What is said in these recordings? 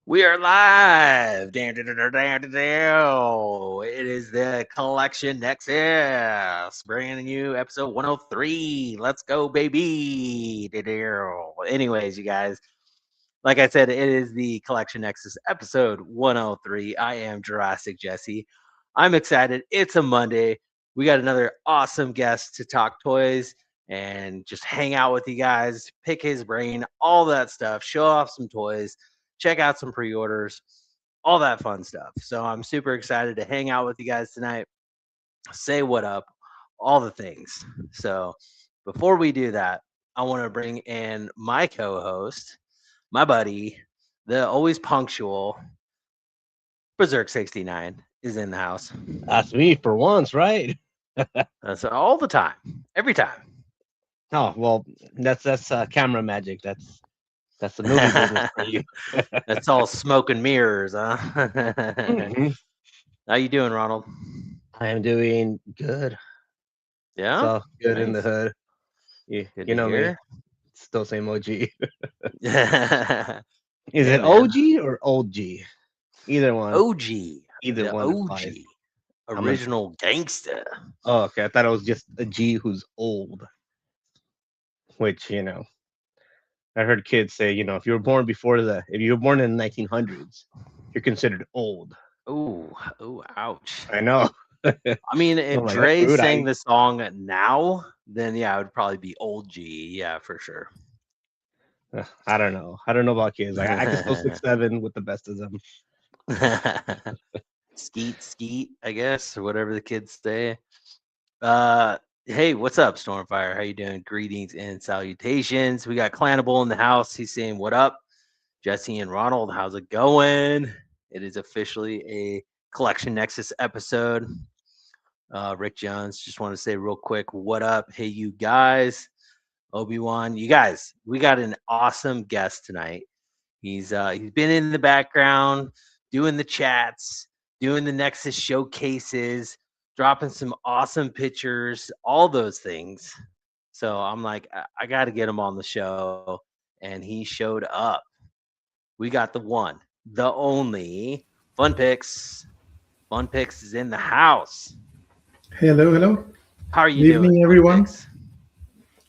We are live. It is the Collection Nexus bringing you episode 103. Let's go, baby. Anyways, you guys, like I said, it is the Collection Nexus episode 103. I am Jurassic Jesse. I'm excited. It's a Monday. We got another awesome guest to talk toys and just hang out with you guys, pick his brain, all that stuff, show off some toys, check out some pre-orders, all that fun stuff. So I'm super excited to hang out with you guys tonight, say what up, all the things. So before we do that, I want to bring in my co-host, my buddy, the always punctual Berserk 69 is in the house. That's me for once, right? That's all the time, every time. Oh well, that's camera magic. That's the movie business for you. That's all smoke and mirrors, huh? Mhm. How you doing, Ronald? I am doing good. Yeah, So good in the nice. hood. You, Good you to know me. hear. Still same OG. Yeah, Is it man. OG or old G? Either one. OG, Either the one applies. OG, I'm a. original gangster. Oh, okay. I thought it was just a G who's old. Which I heard kids say, if you were born if you were born in the 1900s, you're considered old. Ooh, ooh, ouch. I know. I mean, if I'm like, that's Dre rude. sang the song now, then yeah, it would probably be old G. Yeah, for sure. I don't know. I don't know about kids. I can still 6'7" with the best of them. Skeet, skeet, I guess, or whatever the kids say. Uh, hey, what's up, Stormfire? How you doing? Greetings and salutations. We got Clanable in the house. He's saying, "What up, Jesse and Ronald? How's it going?" It is officially a Collection Nexus episode. Rick Jones, just want to say real quick, what up? Hey, you guys, Obi-Wan, you guys, we got an awesome guest tonight. He's been in the background, doing the chats, doing the Nexus showcases, dropping some awesome pictures, all those things. So I'm like, I got to get him on the show, and he showed up. We got the one, the only Fun Pix. Fun Pix is in the house. Hello, hello. How are you Good doing, evening, Fun everyone. Pix?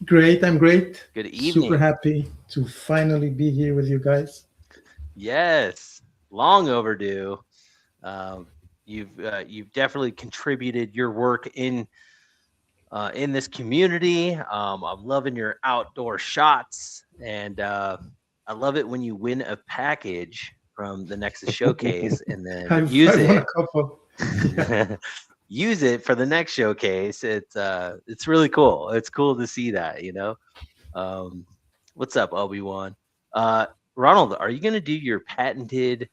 Great, I'm great. Good Super evening. happy to finally be here with you guys. Yes, long overdue. Um, you've definitely contributed your work in this community. I'm loving your outdoor shots, and I love it when you win a package from the Nexus Showcase and then use I've won it. a couple. Yeah. Use it for the next showcase. It's really cool. It's cool to see that. Um, what's up, Obi-Wan? Uh, Ronald, are you gonna do your patented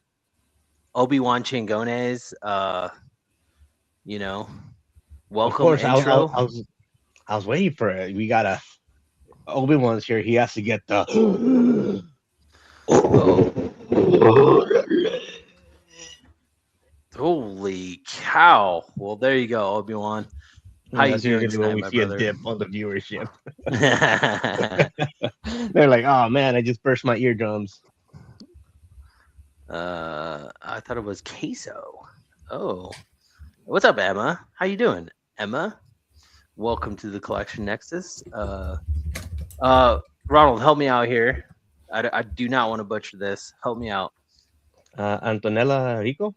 Obi-Wan Chingones? You know, Of welcome course, intro. I was waiting for it. We got a Obi-Wan's here. He has to get the. Oh, holy cow! Well, there you go, Obi-Wan. How you That's doing usually when tonight, we my see a brother? dip on the viewership. They're like, "Oh man, I just burst my eardrums." I thought it was queso. Oh, what's up, Emma? How you doing, Emma? Welcome to the Collection Nexus. Uh, Ronald, help me out here. I do not want to butcher this. Help me out. Antonella Rico.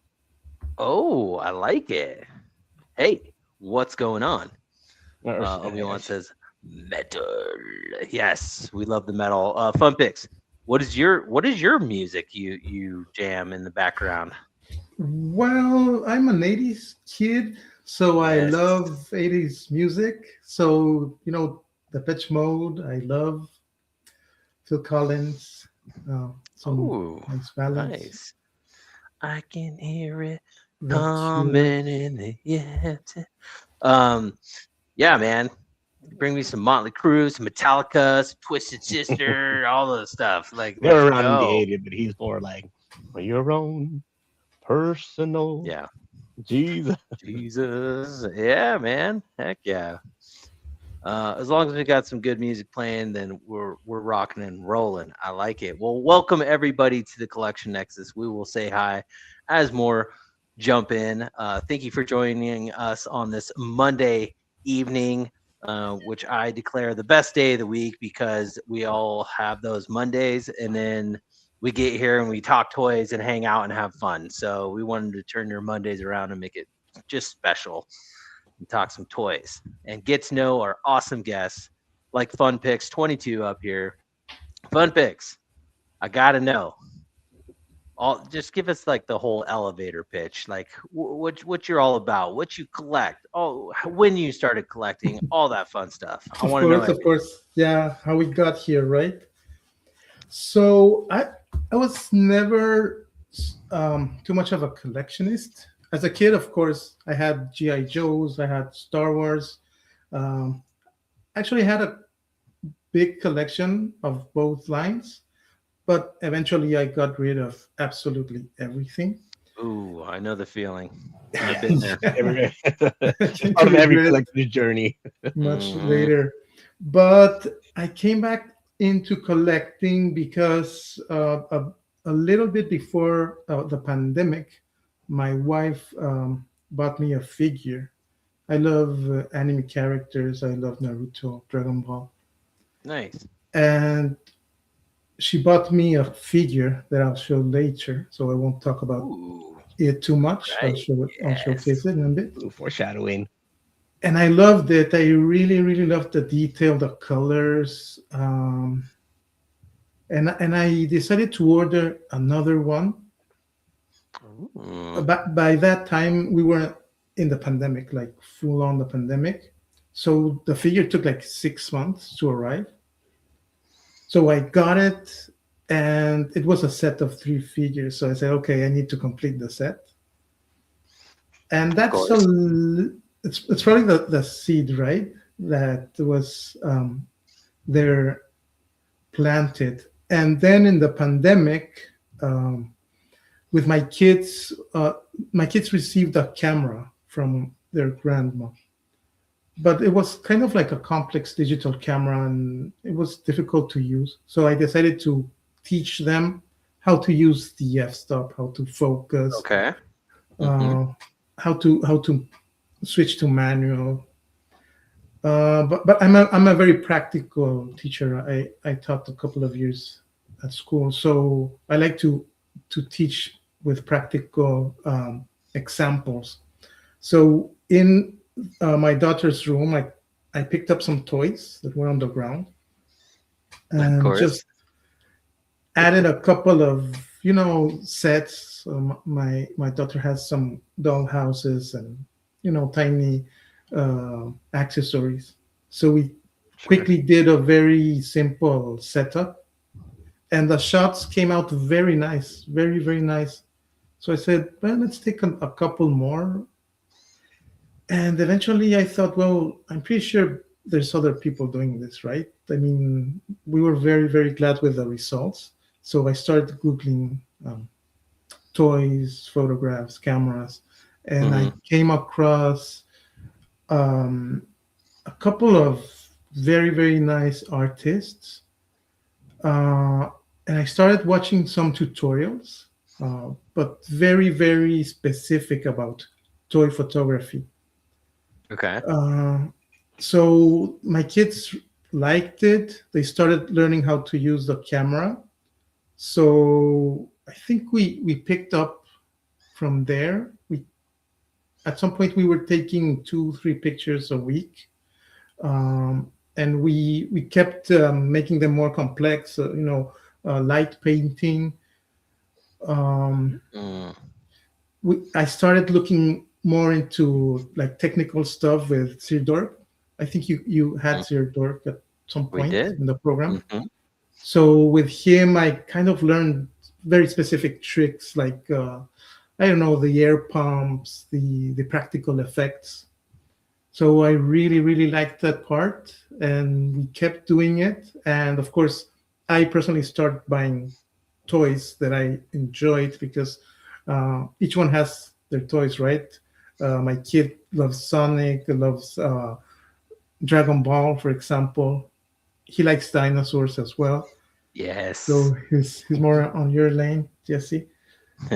Oh, I like it. Hey, what's going on? Or, Obi-Wan says metal. Yes, we love the metal. Fun Pix. What is your music you jam in the background? Well, I'm an 80s kid, so I Yes. love 80s music. So, the Pitch Mode, I love Phil Collins, some Oh, nice ballads. nice. I can hear it That's true. coming in the yeah. Um, yeah, man. Bring me some Motley Crue, some Metallica, some Twisted Sister, all the stuff. Like, they let's were around in the go. '80s, but he's more like for your own personal Yeah. Jesus. Jesus. Yeah, man. Heck yeah. As long as we got some good music playing, then we're rocking and rolling. I like it. Well, welcome everybody to the Collection Nexus. We will say hi as more jump in. Thank you for joining us on this Monday evening, which I declare the best day of the week because we all have those Mondays, and then we get here and we talk toys and hang out and have fun. So we wanted to turn your Mondays around and make it just special and talk some toys and get to know our awesome guests like Fun Pix 22 up here. Fun Pix, I gotta know. All just give us like the whole elevator pitch, like what you're all about, what you collect, oh when you started collecting, all that fun stuff. I want to know Of everything. course, yeah, how we got here, right? So I was never too much of a collectionist. As a kid, of course, I had GI Joes, I had Star Wars. Um, Actually, had a big collection of both lines, but eventually I got rid of absolutely everything. Ooh, I know the feeling. I've been there. Every, I it's came to part of every regret collector's journey. much Hmm. later. But I came back into collecting because a little bit before the pandemic, my wife bought me a figure. I love anime characters. I love Naruto, Dragon Ball. Nice. And she bought me a figure that I'll show later. So I won't talk about Ooh, it too much. right. I'll Yes. showcase it in a bit. Ooh, foreshadowing. And I loved it. I really, really loved the detail, the colors, and I decided to order another one. Ooh, But by that time, we were in the pandemic, like full on the pandemic. So the figure took like 6 months to arrive. So I got it, and it was a set of three figures. So I said, okay, I need to complete the set, and of that's course. it's probably the seed, right? That was there planted. And then in the pandemic, um, with my kids received a camera from their grandma, but it was kind of like a complex digital camera and it was difficult to use. So I decided to teach them how to use the f-stop, how to focus, Okay. Hmm. uh, how to switch to manual. But I'm a very practical teacher. I taught a couple of years at school, so I like to teach with practical examples. So in my daughter's room, I picked up some toys that were on the ground Of and course. just added a couple of sets. My daughter has some doll houses and tiny accessories. So we Sure. quickly did a very simple setup, and the shots came out very nice, very very nice. So I said, well, let's take a couple more. And eventually I thought, well, I'm pretty sure there's other people doing this, right? I mean, we were very, very glad with the results. So I started Googling toys, photographs, cameras, and I Hmm. came across um, a couple of very, very nice artists. Uh, and I started watching some tutorials, but very, very specific about toy photography. Okay. Uh, so my kids liked it. They started learning how to use the camera. So I think we picked up from there. We At some point we were taking 2 3 pictures a week, and we kept making them more complex. Light painting. Um, Mm. I started looking more into like technical stuff with Sir Dorp. I think you had Mm. Sir Dorp at some We point did. in the program. Hmm. So with him, I kind of learned very specific tricks like I don't know, the air pumps, the practical effects. So I really really liked that part, and we kept doing it. And of course, I personally started buying toys that I enjoyed because each one has their toys, right? My kid loves Sonic, loves Dragon Ball, for example. He likes dinosaurs as well. Yes. So he's more on your lane, Jesse.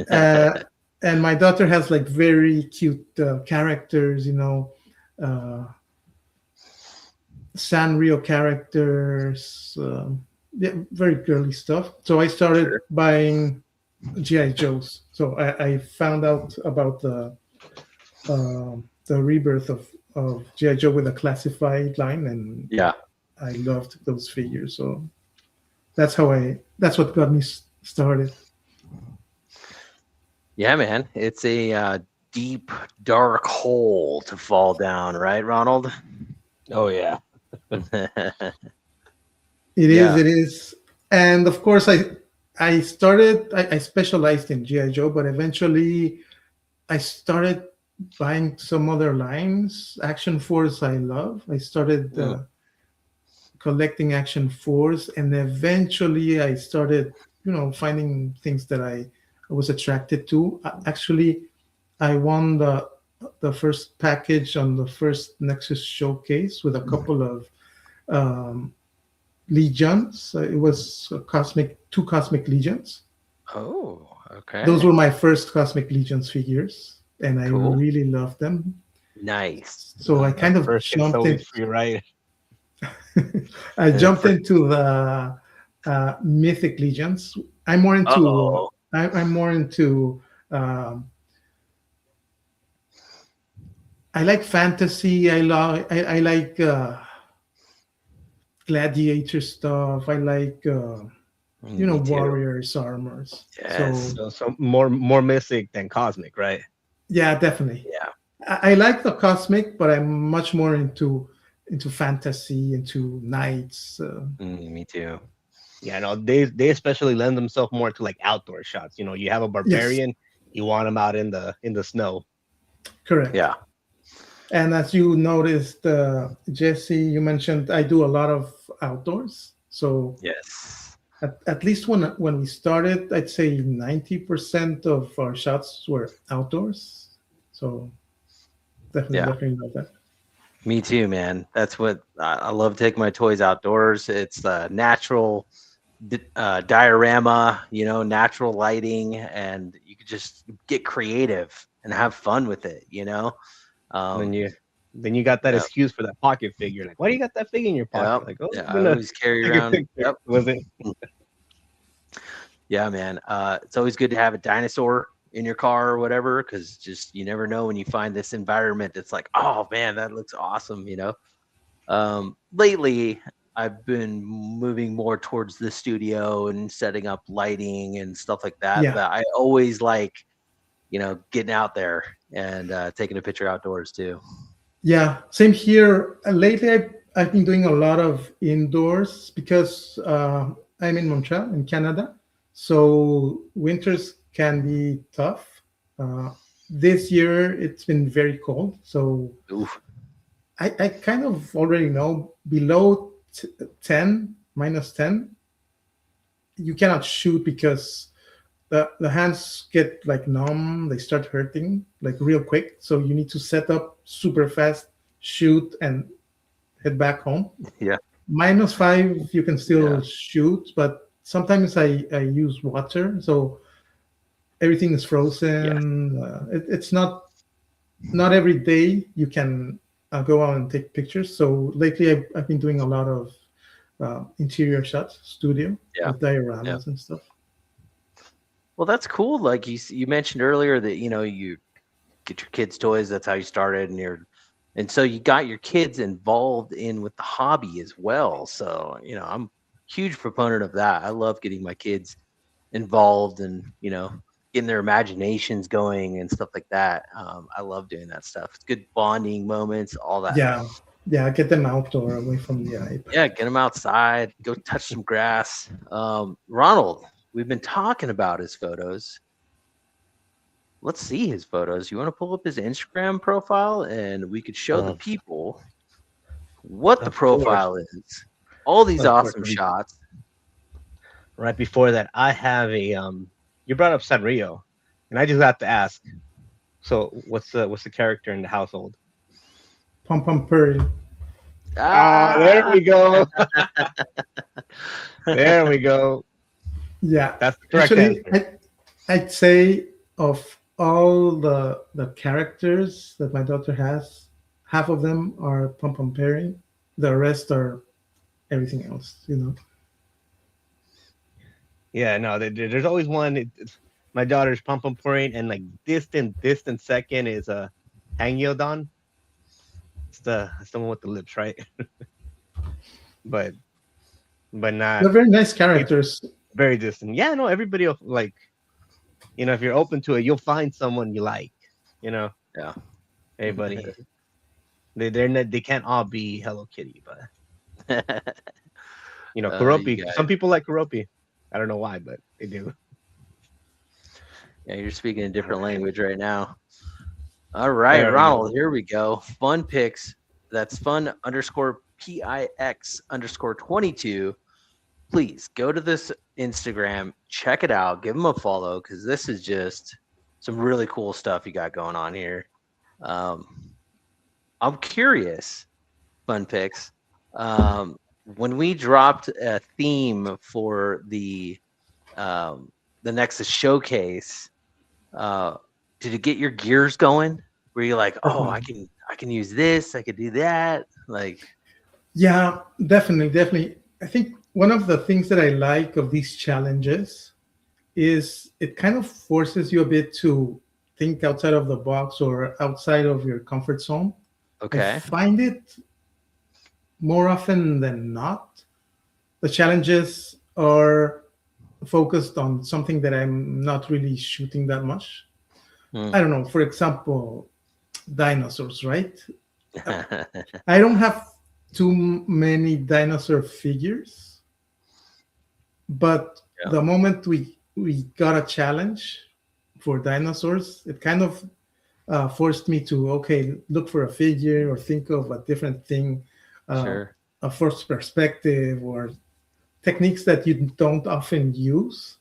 Uh, and my daughter has like very cute characters, uh, Sanrio characters, yeah, very girly stuff. So I started Sure. buying GI Joes. So I found out about the rebirth of GI Joe with a classified line, and Yeah. I loved those figures. So that's what got me started. Yeah, man. It's a deep, dark hole to fall down, right, Ronald? Oh yeah. It is, Yeah. it is, and of course I specialized in GI Joe, but eventually I started buying some other lines. Action Force I love. I started Mm. collecting Action Force, and eventually I started, finding things that I was attracted to. Actually, I won the first package on the first Nexus showcase with a couple of um, legions. It was two cosmic legions. Oh, Those okay. were my first cosmic legions figures, and I Cool. really loved them. Nice. So I kind of First gets jumped in. always free, right? I jumped For, into the mythic legions. I'm more into. oh, I'm more into. Um, I like fantasy. I like gladiator stuff. I like me too. warriors armors. Yes. So So more mystic than cosmic, right? yeah, definitely. Yeah. I like the cosmic, but I'm much more into fantasy, into knights. Me too. Yeah, no, they especially lend themselves more to like outdoor shots. You have a Yes, barbarian, you want him out in the snow. correct. Yeah. And as you noticed, Jesse, you mentioned I do a lot of outdoors. So Yes. at least when we started, I'd say 90% of our shots were outdoors. So Yeah. definitely love that. Me too, man. That's what I love taking my toys outdoors. It's natural diorama, natural lighting, and you could just get creative and have fun with it. And then Um, you got that yeah, excuse for that pocket figure. Like, why do you got that figure in your yeah, pocket? Like, oh, yeah. I'm I gonna always carry take a around. picture Yep. with it. Yeah, man. It's always good to have a dinosaur in your car or whatever, because just you never know when you find this environment that's like, oh man, that looks awesome. Lately, I've been moving more towards the studio and setting up lighting and stuff like that. Yeah, But I always like, getting out there and taking a picture outdoors too. yeah. Same here. Lately, I've been doing a lot of indoors because I'm in Montreal, in Canada. So winters can be tough. Uh, this year, it's been very cold. So Oof. I kind of already know below 10, minus 10, you cannot shoot because the hands get like numb, they start hurting like real quick. So you need to set up super fast, shoot, and head back home. Yeah. -5, you can Yeah. still shoot, but sometimes I use water. So everything is Yes. frozen. It's not every day you can go out and take pictures. So lately, I've been doing a lot of interior shots, studio Yeah. with Yeah. dioramas and stuff. Well, that's cool. Like you mentioned earlier that you get your kids' toys. That's how you started, and so you got your kids involved in with the hobby as well. So I'm a huge proponent of that. I love getting my kids involved and getting their imaginations going and stuff like that. I love doing that stuff. It's good bonding moments, all that. Yeah, yeah, get them outdoor away from the iPad. Yeah, get them outside, go touch some grass. Ronald, we've been talking about his photos. Let's see his photos. You want to pull up his Instagram profile and we could show the Uh, people what the of course, profile is. All these of course. awesome shots. Right before that, I have a You brought up Sanrio, and I just have to ask. So, what's the character in the household? Pom Pom Purry. Ah, there we go. Ah! There we go. Yeah, That's the correct actually, answer. I'd say of all the characters that my daughter has, half of them are pom pom pairing. The rest are everything else. You know. Yeah, no, there's always one. My daughter's pom pom pouring, and like distant second is a Hangyodon. It's the one with the lips, right? But not They're very nice it's characters. very distant. Yeah, no, everybody like if you're open to it, you'll find someone you like. You know, Yeah. everybody they're not, they can't all be Hello Kitty, but You Kuropi. guys. Some people like Kuropi. I don't know why, but they do. Yeah, you're speaking a All different right, language right now. All right, there we go. Ronald, here we go. Fun Pix. That's fun underscore PIX underscore 22. Please go to this Instagram, check it out, give them a follow because this is just some really cool stuff you got going on here. Um, I'm curious, Fun Pix. When we dropped a theme for the Nexus showcase, uh, did it get your gears going? Were you like, oh, I can use this, I could do that? Like, Yeah, definitely, definitely. I think one of the things that I like of these challenges is it kind of forces you a bit to think outside of the box or outside of your comfort zone. I okay, find it more often than not, the challenges are focused on something that I'm not really shooting that much. hmm. I don't know, for example, dinosaurs, right? I don't have too many dinosaur figures, but Yeah, the moment we got a challenge for dinosaurs, it kind of forced me to okay look for a figure or think of a different thing, uh, sure. a first perspective or techniques that you don't often use,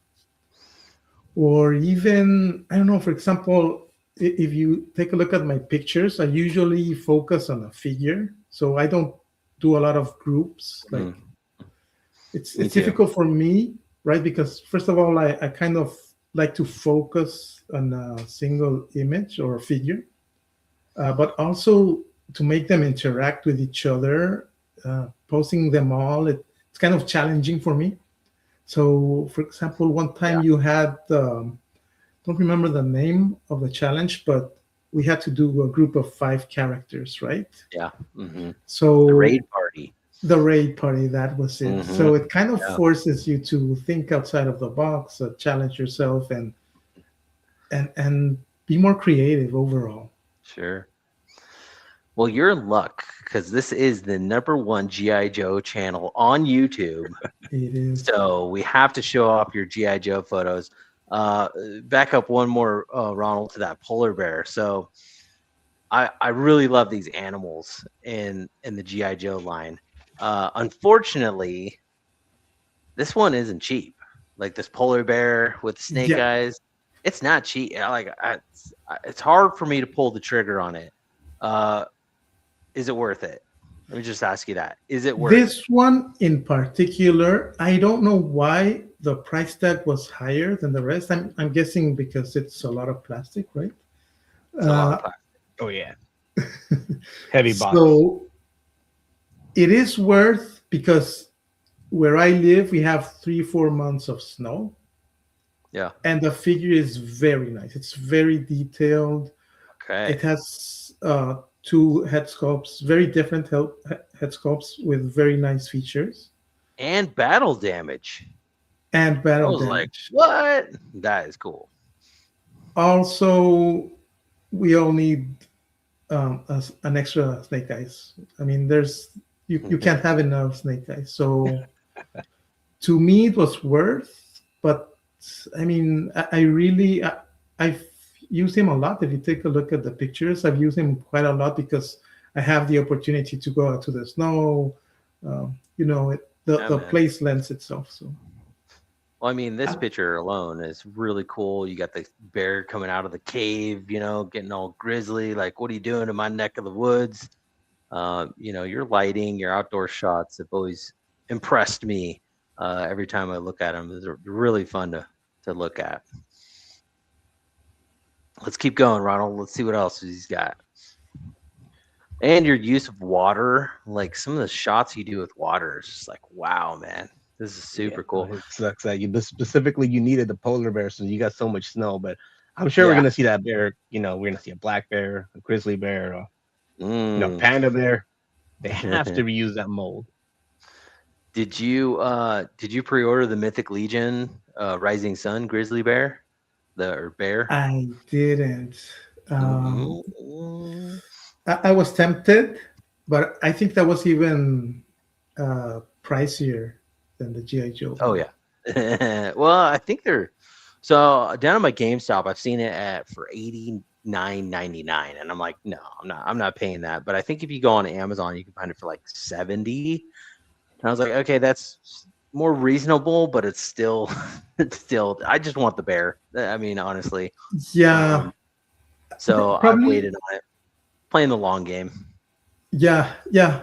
or even I don't know. For example, if you take a look at my pictures, I usually focus on a figure, so I don't do a lot of groups. Like Mm, me it's too. difficult for me, right? Because first of all, I kind of like to focus on a single image or figure, but also to make them interact with each other, posting them all. It's kind of challenging for me. So, for example, one Yeah, time you had, don't remember the name of the challenge, but we had to do a group of 5 characters, right? yeah. Hmm. The So raid party. the raid party, that was it. Hmm. So it kind of Yeah, forces you to think outside of the box, challenge yourself, and be more creative overall. sure. Well, you're in luck because this is the #1 GI Joe channel on YouTube. It is. So we have to show off your GI Joe photos. Uh, Back up one more, Ronald, to that polar bear. So I really love these animals in the GI Joe line. Unfortunately, this one isn't cheap. Like this polar bear with snake Yeah. eyes, it's not cheap. It's hard for me to pull the trigger on it. Uh, is it worth it? Let me just ask you that. Is it worth it? This one in particular, I don't know why the price tag was higher than the rest. I'm guessing because it's a lot of plastic, right? It's a lot of Uh, plastic. Oh yeah, heavy box. so it is worth because where I live, we have 3, 4 months of snow, Yeah. and the figure is very nice. It's very detailed. Okay. It has 2 head sculpts, very different head sculpts with very nice features And battle damage. and I battle was like, damage. what? That is cool. Also, we all need an extra snake eyes. I mean, you can't have enough snake eyes. So to me, it was worth. But I mean, I really I've used him a lot. If you take a look at the pictures, I've used him quite a lot because I have the opportunity to go out to the snow. Yeah, The man. place lends itself. So Well, I mean, this uh, picture alone is really cool. You got the bear coming out of the cave, getting all grizzly. Like, what are you doing in my neck of the woods? Your lighting, your outdoor shots have always impressed me. Every time I look at them, they're really fun to look at. Let's keep going, Ronald. Let's see what else he's got. And your use of water, like some of the shots you do with water, is just like, wow, man, this is Yeah, super cool. it sucks that specifically you needed the polar bear, so you got so much snow. But I'm sure we're Yeah. gonna see that bear. We're gonna see a black bear, a grizzly bear, Mm. panda bear. They have to reuse that mold. Did you pre-order the Mythic Legion Rising Sun grizzly bear? The or bear? I didn't. Um, Mm. I was tempted, but I think that was even pricier than the GI Joe Oh one. yeah. Well, I think they're so down at my GameStop. I've seen it at for $89.99, and I'm like, no, I'm not paying that. But I think if you go on Amazon, you can find it for like 70. And I was like, okay, that's more reasonable, but it's still, it's still. I just want the bear. I mean, honestly. Yeah, Um, so I've probably. waited on it, playing the long game. Yeah, yeah,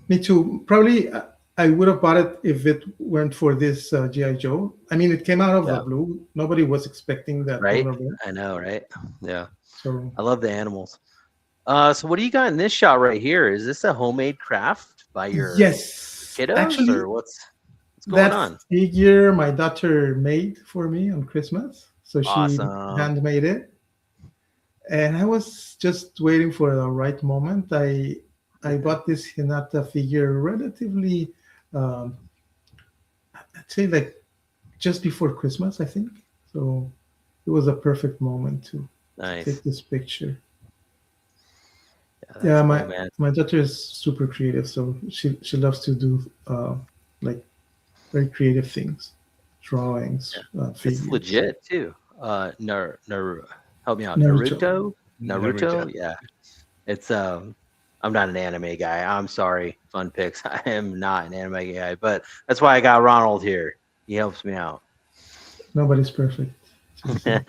me too. Probably I would have bought it if it weren't for this GI Joe. I mean, it came out of the Yeah. blue. Nobody was expecting that Right. polar bear. I know. Right. Yeah. So I love the animals. So what do you got in this shot right here? Is this a homemade craft by your yes, kiddos, actually, or what's going that on? figure my daughter made for me on Christmas. So she Awesome. handmade it, and I was just waiting for the right moment. I bought this Hinata figure relatively, um, I'd say like just before Christmas, I think. So it was a perfect moment to Nice. take this picture. Yeah, that's Yeah, cool, man. my daughter is super creative, so she loves to do like very creative things, drawings, Yeah. It's figures. legit too. Help me out. Naruto. Naruto. Naruto. Yeah. It's I'm not an anime guy. I'm sorry, Fun Pix. I am not an anime guy, but that's why I got Ronald here. He helps me out. Nobody's perfect. Just saying.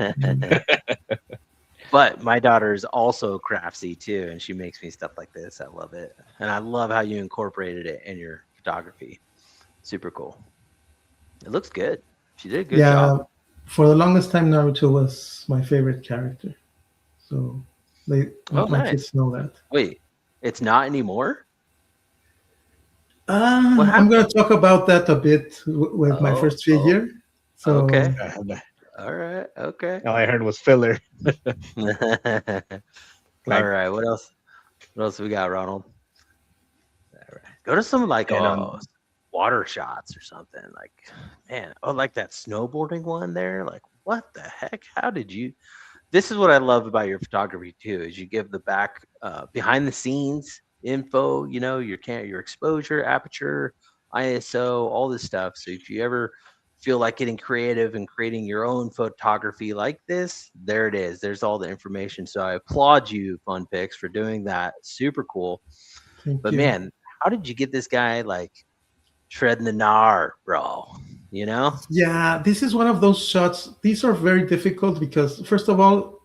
But my daughter is also craftsy too, and she makes me stuff like this. I love it, and I love how you incorporated it in your photography. Super cool. It looks good. She did a good job. Yeah, for the longest time, Naruto was my favorite character. So Oh, my nice. kids know that. Wait, it's not anymore. What I'm happened? going to talk about that a bit with my Oh, first oh, figure. So okay. All right. Okay. All I heard was filler. All Like, right. What else? What else we got, Ronald? All right. Go to some like and water shots or something. Like, man, like that snowboarding one there. Like, what the heck? How did you? This is what I love about your photography too. Is you give the back behind the scenes info. Your exposure, aperture, ISO, all this stuff. So if you ever feel like getting creative and creating your own photography like this, there it is. There's all the information. So I applaud you, Fun Pix, for doing that. Super cool. thank But you. man, how did you get this guy like treading the gnar, bro? You know? Yeah, this is one of those shots. These are very difficult because, first of all,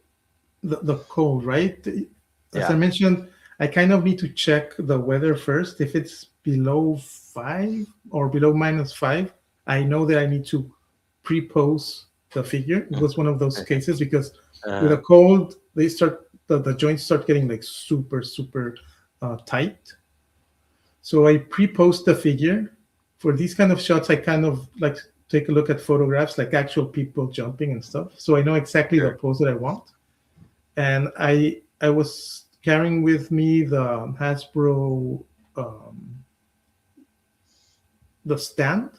the cold, right? As I Yeah. mentioned, I kind of need to check the weather first. If it's below 5 or below -5, I know that I need to pre-pose the figure. It was one of those cases because with a Uh, cold, the joints start getting like super, super tight. So I pre-post the figure. For these kind of shots, I kind of like take a look at photographs, like actual people jumping and stuff. So I know exactly the sure. pose that I want. And I was carrying with me the Hasbro um, the stand.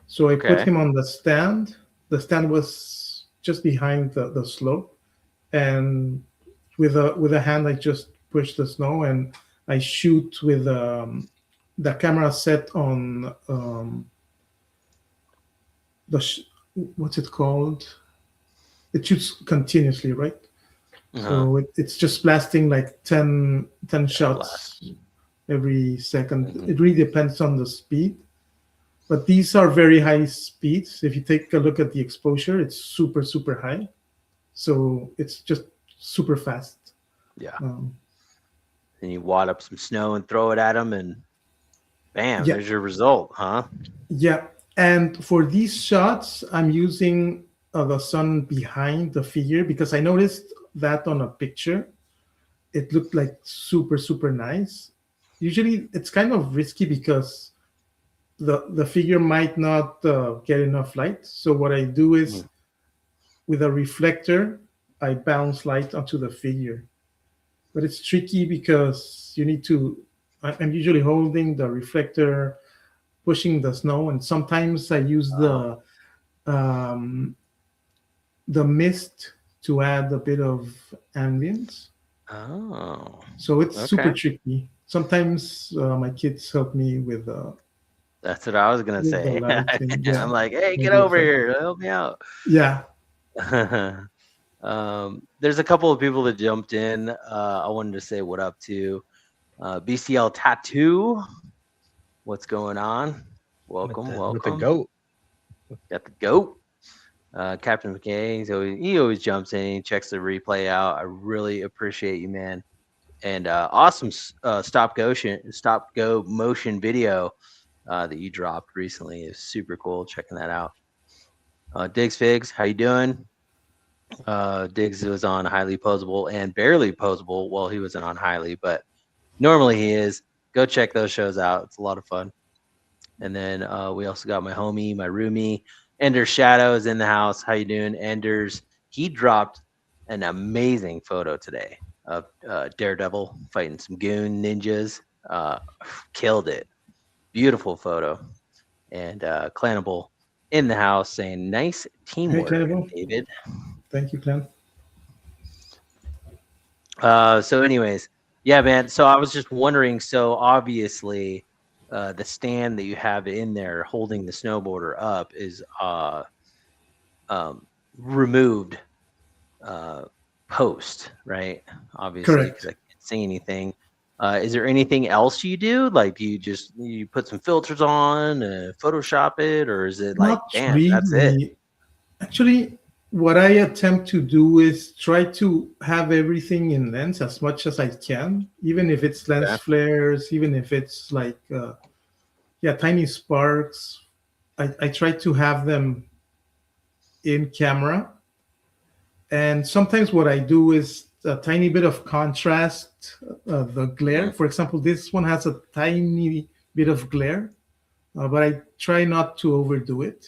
So I put Okay. him on the stand. The stand was just behind the slope, and with a hand I just push the snow and I shoot with the camera set on the what's it called? It shoots continuously, right? Uh-huh. So it's just blasting like 10 Yeah, blast. shots every second. Hmm. It really depends on the speed. But these are very high speeds. If you take a look at the exposure, it's super, super high. So it's just super fast. Yeah. Um, Then you wad up some snow and throw it at them, and bam, Yeah, there's your result, huh? yeah. And for these shots, I'm using the sun behind the figure because I noticed that on a picture, it looked like super, super nice. Usually, it's kind of risky because the figure might not get enough light. So what I do is Mm. with a reflector, I bounce light onto the figure. But it's tricky because you need to. I'm usually holding the reflector, pushing the snow, and sometimes I use Oh, um, the mist to add a bit of ambience. oh, So it's super okay. tricky. Sometimes my kids help me That's what I was gonna with the say. lighting. I'm Yeah, like, hey, get maybe over effect. here, help me out. Yeah. There's a couple of people that jumped in. I wanted to say what up to BCL Tattoo. What's going on? Welcome, With the welcome. goat. Got the goat. Captain McKay. He always jumps in. He checks the replay out. I really appreciate you, man. And awesome stop go motion video that you dropped recently is super cool. Checking that out. Diggs Figs, how you doing? Diggs was on highly posable and barely posable. Well, he wasn't on highly, but normally he is. Go check those shows out. It's a lot of fun. And then we also got my homie, my roomie, Ender's Shadow is in the house. How you doing, Ender's? He dropped an amazing photo today of Daredevil fighting some goon ninjas. Uh, Killed it. Beautiful photo. And Clannable in the house saying, nice Hey, teamwork, Cannibal. David. Thank you, Clan. So, anyways, yeah, man. So I was just wondering. So obviously, the stand that you have in there holding the snowboarder up is um, removed uh, post, right? Obviously, because Correct. I can't see anything. Is there anything else you do? Like, do you put some filters on, Photoshop it, or is it like, Not bam, that's it? really. Actually, what I attempt to do is try to have everything in lens as much as I can, even if it's lens Okay. flares, even if it's like, yeah, tiny sparks. I try to have them in camera. And sometimes what I do is a tiny bit of contrast, the glare. Mm, For example, this one has a tiny bit of glare, but I try not to overdo it.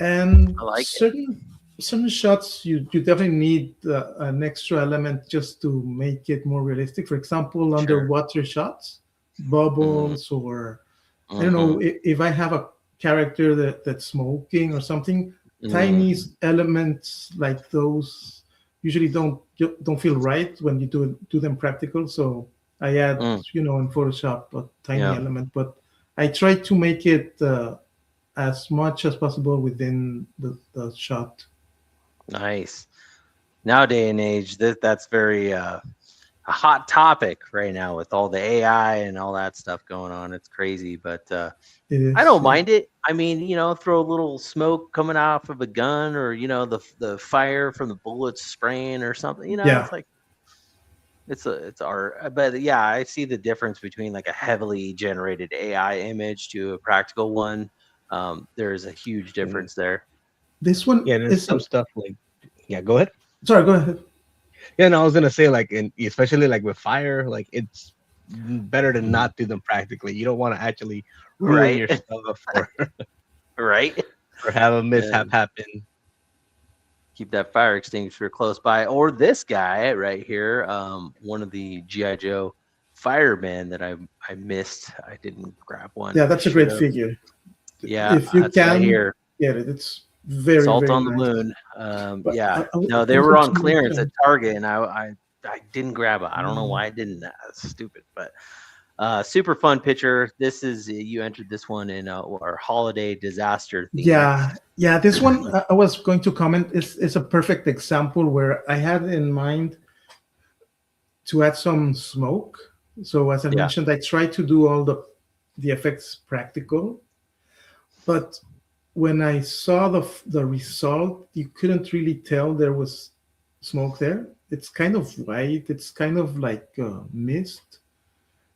And I like it. certain shots you definitely need an extra element just to make it more realistic. For example, Sure. underwater shots, Mm, bubbles, or I don't mm-hmm, know if I have a character that's smoking or something. mm, Tiny elements like those usually don't feel right when you do them practical. So I add, mm, in Photoshop a tiny yeah. element, but I try to make it as much as possible within the shot. Nice. Nowadays and age, that's very a hot topic right now with all the AI and all that stuff going on. It's crazy, but It I is, don't yeah. mind it. I mean, throw a little smoke coming off of a gun, or the fire from the bullets spraying or something. Yeah, It's like it's art. But yeah, I see the difference between like a heavily generated AI image to a practical one. There's a huge Yeah. difference there. this one Yeah, there's is some stuff like, yeah, go ahead. sorry, go ahead. Yeah, no, I was gonna say like, and especially like with fire, like it's better to not do them practically. You don't want to actually ruin Right, your stuff or right. or have a mishap And happen. keep that fire extinguisher close by. Or this guy right here, one of the GI Joe firemen that I missed. I didn't grab one. Yeah, I that's a should great have. figure. Yeah, If you that's what I can hear. get it, it's very, Salt very on the nice. wound. But Yeah. No, I they was were going on to clearance at mention, Target, and I didn't grab it. I don't know why I didn't. That's stupid, but super fun picture. This is you entered this one in our holiday disaster theme. yeah, this one I was going to comment is a perfect example where I had in mind to add some smoke. So as I Yeah. mentioned, I tried to do all the effects practical, but when I saw the result, you couldn't really tell there was smoke there. It's kind of white. It's kind of like mist.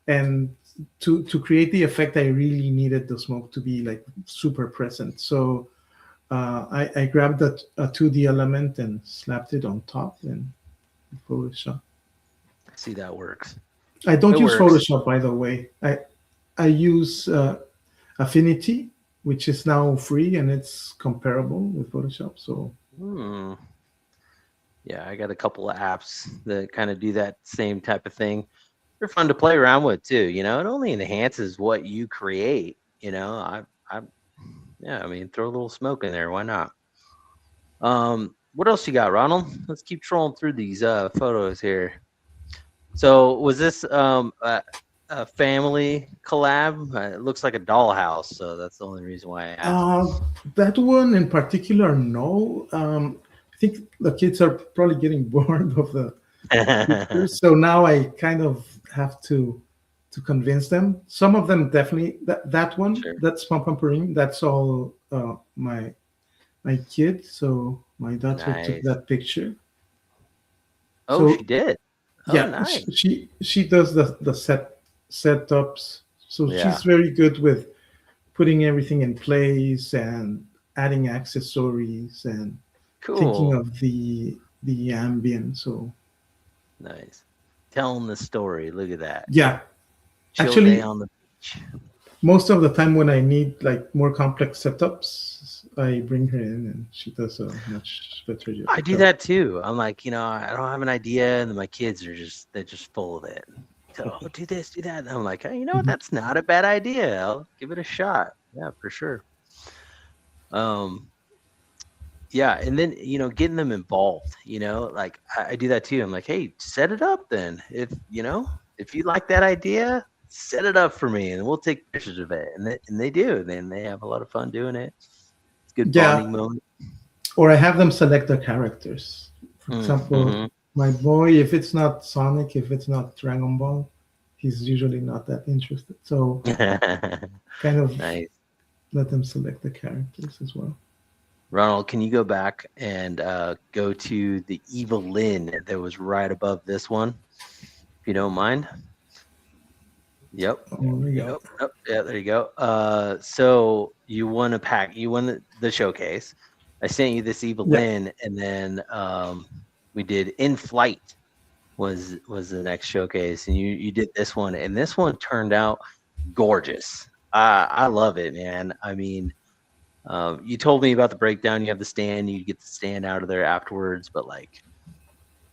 And to create the effect, I really needed the smoke to be like super present. So I grabbed a 2D element and slapped it on top in Photoshop. See, that works. I don't It use works. Photoshop, by the way. I use Affinity, which is now free and it's comparable with Photoshop. So Hmm. Yeah, I got a couple of apps that kind of do that same type of thing. They're fun to play around with too. It only enhances what you create. I yeah, I mean, throw a little smoke in there. Why not? What else you got, Ronald? Let's keep trolling through these photos here. So, was this a family collab? It looks like a dollhouse, so that's the only reason why I asked. that one in particular, no. I think the kids are probably getting bored of the pictures, so now I kind of have to convince them. Some of them definitely. That one, Sure. that's Pom Pumperine. That's all my kid. So my daughter took Nice. that picture. Oh, So she did. Oh, yeah, nice. she does the setups. So Yeah. she's very good with putting everything in place and adding accessories and thinking Cool. of the ambient. So Nice. Telling the story. Look at that. yeah, Chill day actually, on the beach. most of the time when I need like more complex setups, I bring her in and she does a much better I do job. that too. I'm like, I don't have an idea, and then my kids they're just full of it. So, oh, do this, do that. And I'm like, hey, you know what? Mhm. That's not a bad idea. I'll give it a shot. Yeah, for sure. Um, yeah, and then getting them involved. Like I do that too. I'm like, hey, set it up then. If you like that idea, set it up for me, and we'll take pictures of it. And they do. Then they have a lot of fun doing it. It's a good Yeah, bonding moment. or I have them select the characters. For example, Mm-hmm. my boy, if it's not Sonic, if it's not Dragon Ball, he's usually not that interested. So kind of Nice. let them select the characters as well. Ronald, can you go back and go to the Evil Lynn that was right above this one, if you don't mind? Yep. Oh, there we go. Yep. Yep. Yeah, there you go. So you won a pack. You won the showcase. I sent you this Evil Yeah. Lynn, and then we did In Flight was the next showcase, and you did this one, and this one turned out gorgeous. I love it, man. I mean, you told me about the breakdown. You have the stand. You get the stand out of there afterwards. But like,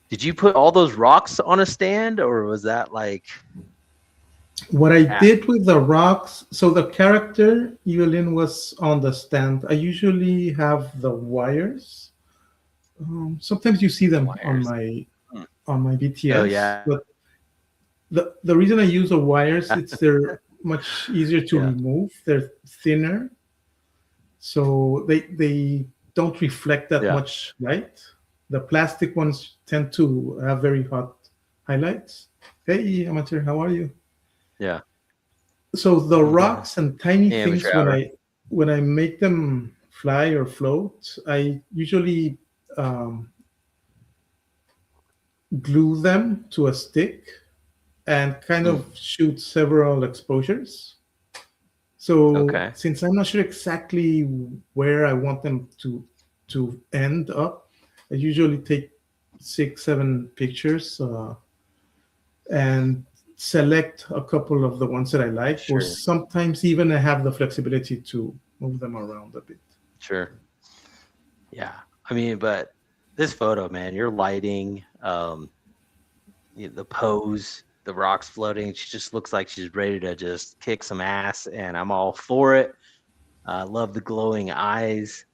did you put all those rocks on a stand, or was that like? What I Ah, did with the rocks, so the character Evelyn was on the stand. I usually have the wires. Sometimes you see them wires. Hmm. on my Oh BTS, yeah, but the reason I use the wires, it's they're much easier to yeah, remove. They're thinner, so they don't reflect that yeah, much light. The plastic ones tend to have very hot highlights. Hey, amateur, how are you? yeah. So the rocks and tiny Amateur things hour. when I make them fly or float, I usually um, glue them to a stick and kind Hmm. of shoot several exposures. So Okay, since I'm not sure exactly where I want them to end up, I usually take 6, 7 pictures and select a couple of the ones that I like, or sure, sometimes even I have the flexibility to move them around a bit. sure. Yeah, I mean, but this photo, man, your lighting, the pose, the rocks floating. She just looks like she's ready to just kick some ass, and I'm all for it. I love the glowing eyes.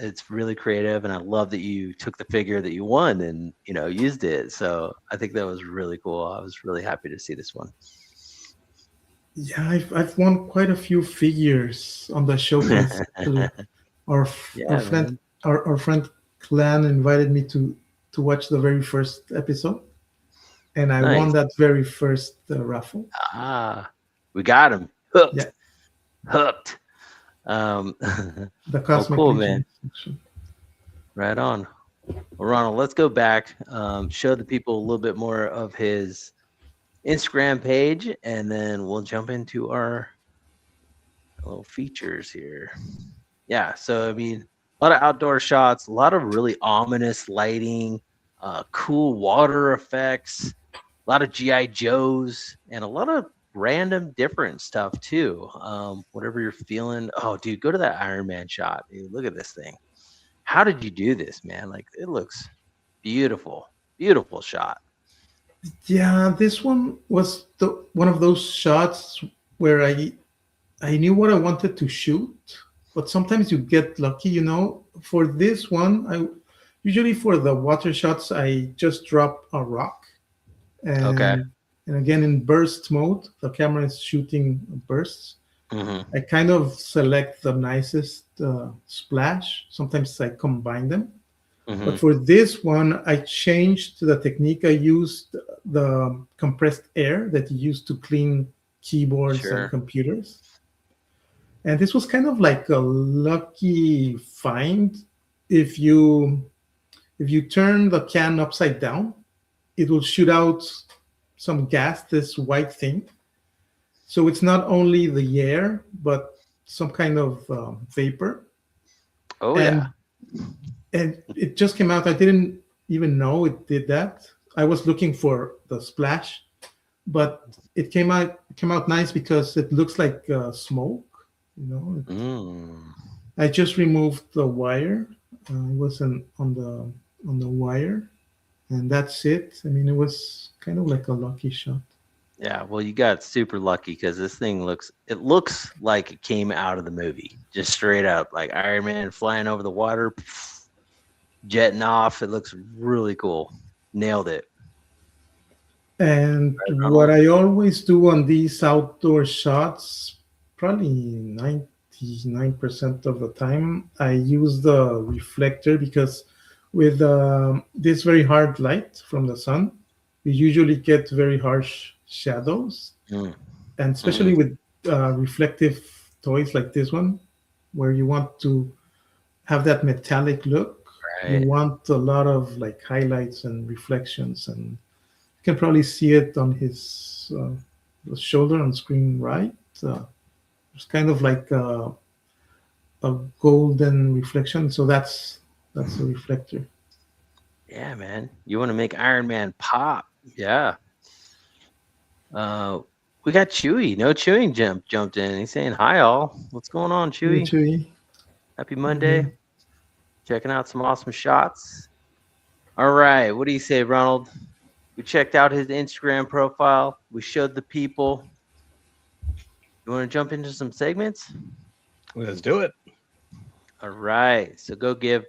It's really creative, and I love that you took the figure that you won and used it. So I think that was really cool. I was really happy to see this one. Yeah, I've won quite a few figures on the showcase. Actually, our Yeah, friend man. our friend Clan invited me to watch the very first episode, and I won Nice. that very first raffle. Ah, we got him Yeah, hooked, hooked. Um, the well, Cosmic cool, man. Legion section. Right on. Well, Ronald, let's go back. Show the people a little bit more of his Instagram page, and then we'll jump into our little features here. Yeah, so I mean, a lot of outdoor shots, a lot of really ominous lighting, cool water effects, a lot of GI Joes, and a lot of random different stuff too. Whatever you're feeling. Oh, dude, go to that Iron Man shot. Dude, look at this thing. How did you do this, man? Like, it looks beautiful, beautiful shot. Yeah, this one was one of those shots where I knew what I wanted to shoot, but sometimes you get lucky, you know. For this one, I usually for the water shots I just drop a rock, Okay. and again in burst mode, the camera is shooting bursts. Mm-hmm. I kind of select the nicest splash. Sometimes I combine them. Mm-hmm. But for this one, I changed the technique. I used the compressed air that you use to clean keyboards and Sure. computers. And this was kind of like a lucky find. If you if you turn the can upside down, it will shoot out some gas, this white thing. So it's not only the air, but some kind of vapor. Oh yeah. And and it just came out. I didn't even know it did that. I was looking for the splash, but it came out nice because it looks like smoke. You know, Mm. I just removed the wire. It wasn't on the wire, and that's it. I mean, it was kind of like a lucky shot. Yeah, well, you got super lucky because this thing looks like it came out of the movie, just straight up, like Iron Man flying over the water, jetting off. It looks really cool. Nailed it, And right, what Ronald? I always do on these outdoor shots, probably 99% of the time, I use the reflector because with this very hard light from the sun, you usually get very harsh shadows. Mm. And Hmm. especially with reflective toys like this one, where you want to have that metallic look, you Right. want a lot of like highlights and reflections, and you can probably see it on his shoulder on screen right. It's kind of like a golden reflection, so that's a reflector. Yeah, man. You want to make Iron Man pop? Yeah. Uh, we got Chewy. No Chewing jumped in. He's saying hi, all. What's going on, Chewy? Actually, Happy Monday. Checking out some awesome shots. All right. What do you say, Ronald? We checked out his Instagram profile. We showed the people. You want to jump into some segments? Let's do it. All right. So go give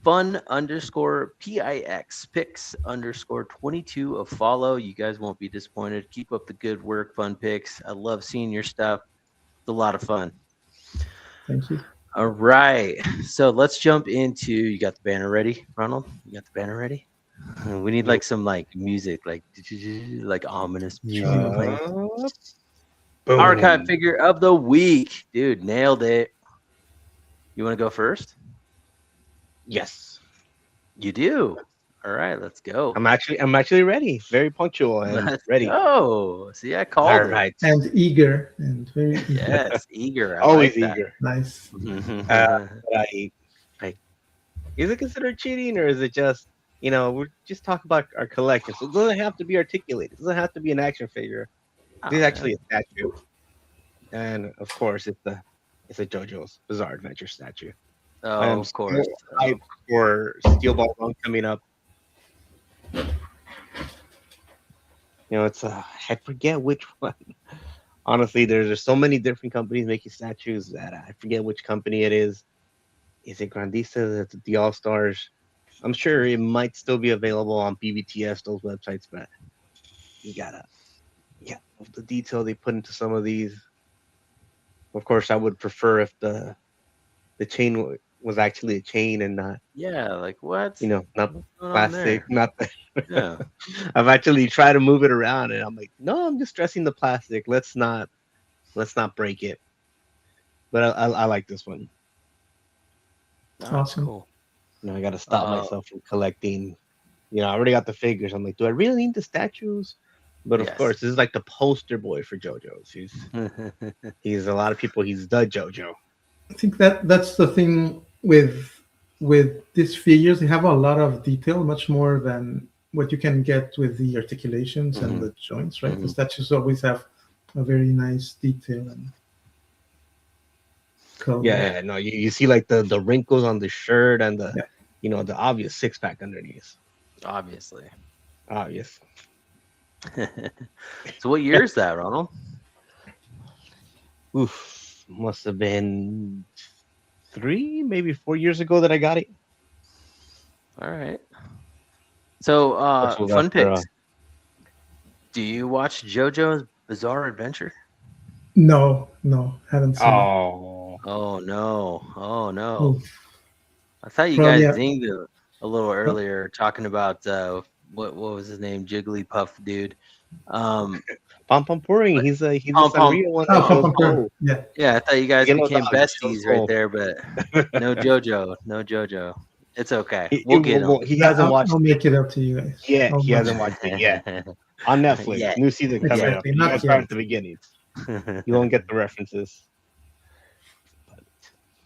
fun underscore pix underscore 22 a follow. You guys won't be disappointed. Keep up the good work, Fun Pix. I love seeing your stuff. It's a lot of fun. thank you. All right. So let's jump into, you got the banner ready, Ronald? You got the banner ready? We need like some like music, like ominous music Sure. playing. Uh, Archive boom. figure of the week. Dude, nailed it. You want to go first? Yes. You do. All right, let's go. I'm actually ready. Very punctual and Let's ready. go. See, I All called it. right. And eager and very eager. Yes, eager. I Always like that. eager. Nice. But I is it considered cheating or is it just we're just talking about our collection? So it doesn't have to be articulated. It doesn't have to be an action figure. This Oh, is man. actually a statue, and of course it's a JoJo's Bizarre Adventure statue. I Oh, am of so course. hyped for Steel Ball Run coming up. It's I forget which one. Honestly, there's so many different companies making statues that I forget which company it is. Is it Grandista? Is it the All Stars? I'm sure it might still be available on BBTS, those websites, but you gotta, yeah, the detail they put into some of these. Of course, I would prefer if the chain was actually a chain and not, Yeah, like what? not What's going on plastic. there? Not Yeah. I've actually tried to move it around, and I'm like, no, I'm just stressing the plastic. Let's not break it. But I like this one. Oh, that's Awesome. cool. I got to stop Oh, myself from collecting. I already got the figures. I'm like, do I really need the statues? But of yes. course, this is like the poster boy for JoJo's. He's a lot of people. He's the JoJo. I think that's the thing with these figures. They have a lot of detail, much more than what you can get with the articulations and Mhm, the joints, right? The mhm. statues always have a very nice detail and color. Yeah, Yeah, no, you see like the wrinkles on the shirt and the Yeah. the obvious six pack underneath. obviously. Obvious. So what year is that, Ronald? Oof, must have been 3, maybe 4 years ago that I got it. All right. So, This was Fun after. Picks. Do you watch JoJo's Bizarre Adventure? No, no, haven't seen it. Oh, Oh no! Oh no! Oh, I thought you probably guys have. zinged a little earlier talking about what was his name? Jigglypuff dude. Um, Pom Pom Puring. but He's the Pom Pom. Sanrio one that Oh, shows Pumper. Gold. Yeah, Yeah, I thought you guys Yellow became dog that shows besties right Gold. there, but no JoJo, no JoJo. It's okay. He, We'll get him. well, he that, hasn't watched I'll it make it up to you guys. yet. I'll He watch hasn't it. watched it yet on Netflix. Yeah, New season coming yeah. up. Exactly, You gotta not start yet. at the beginning. You won't get the references.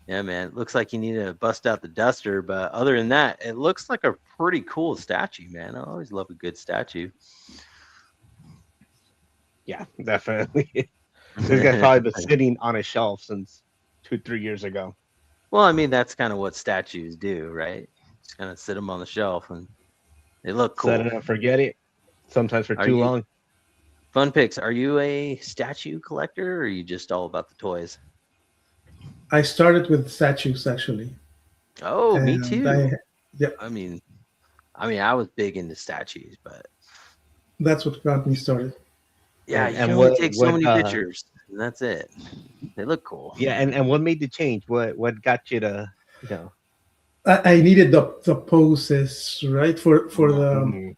Yeah, man. Looks like you need to bust out the duster, but other than that, it looks like a pretty cool statue, man. I always love a good statue. Yeah, definitely. This guy's probably been sitting on a shelf since 2, 3 years ago. Well, I mean, that's kind of what statues do, right? Just kind of sit them on the shelf and they look Set cool. it and forget it. Sometimes for Are too you long. Fun Picks? Are you a statue collector or are you just all about the toys? I started with statues actually, Oh, me and too. yeah, I mean, I was big into statues, but that's what got me started. yeah, you can And only what take so what many pictures, and that's it. They look cool. yeah, and what made the change? What got you to you know I needed the poses, right, mm,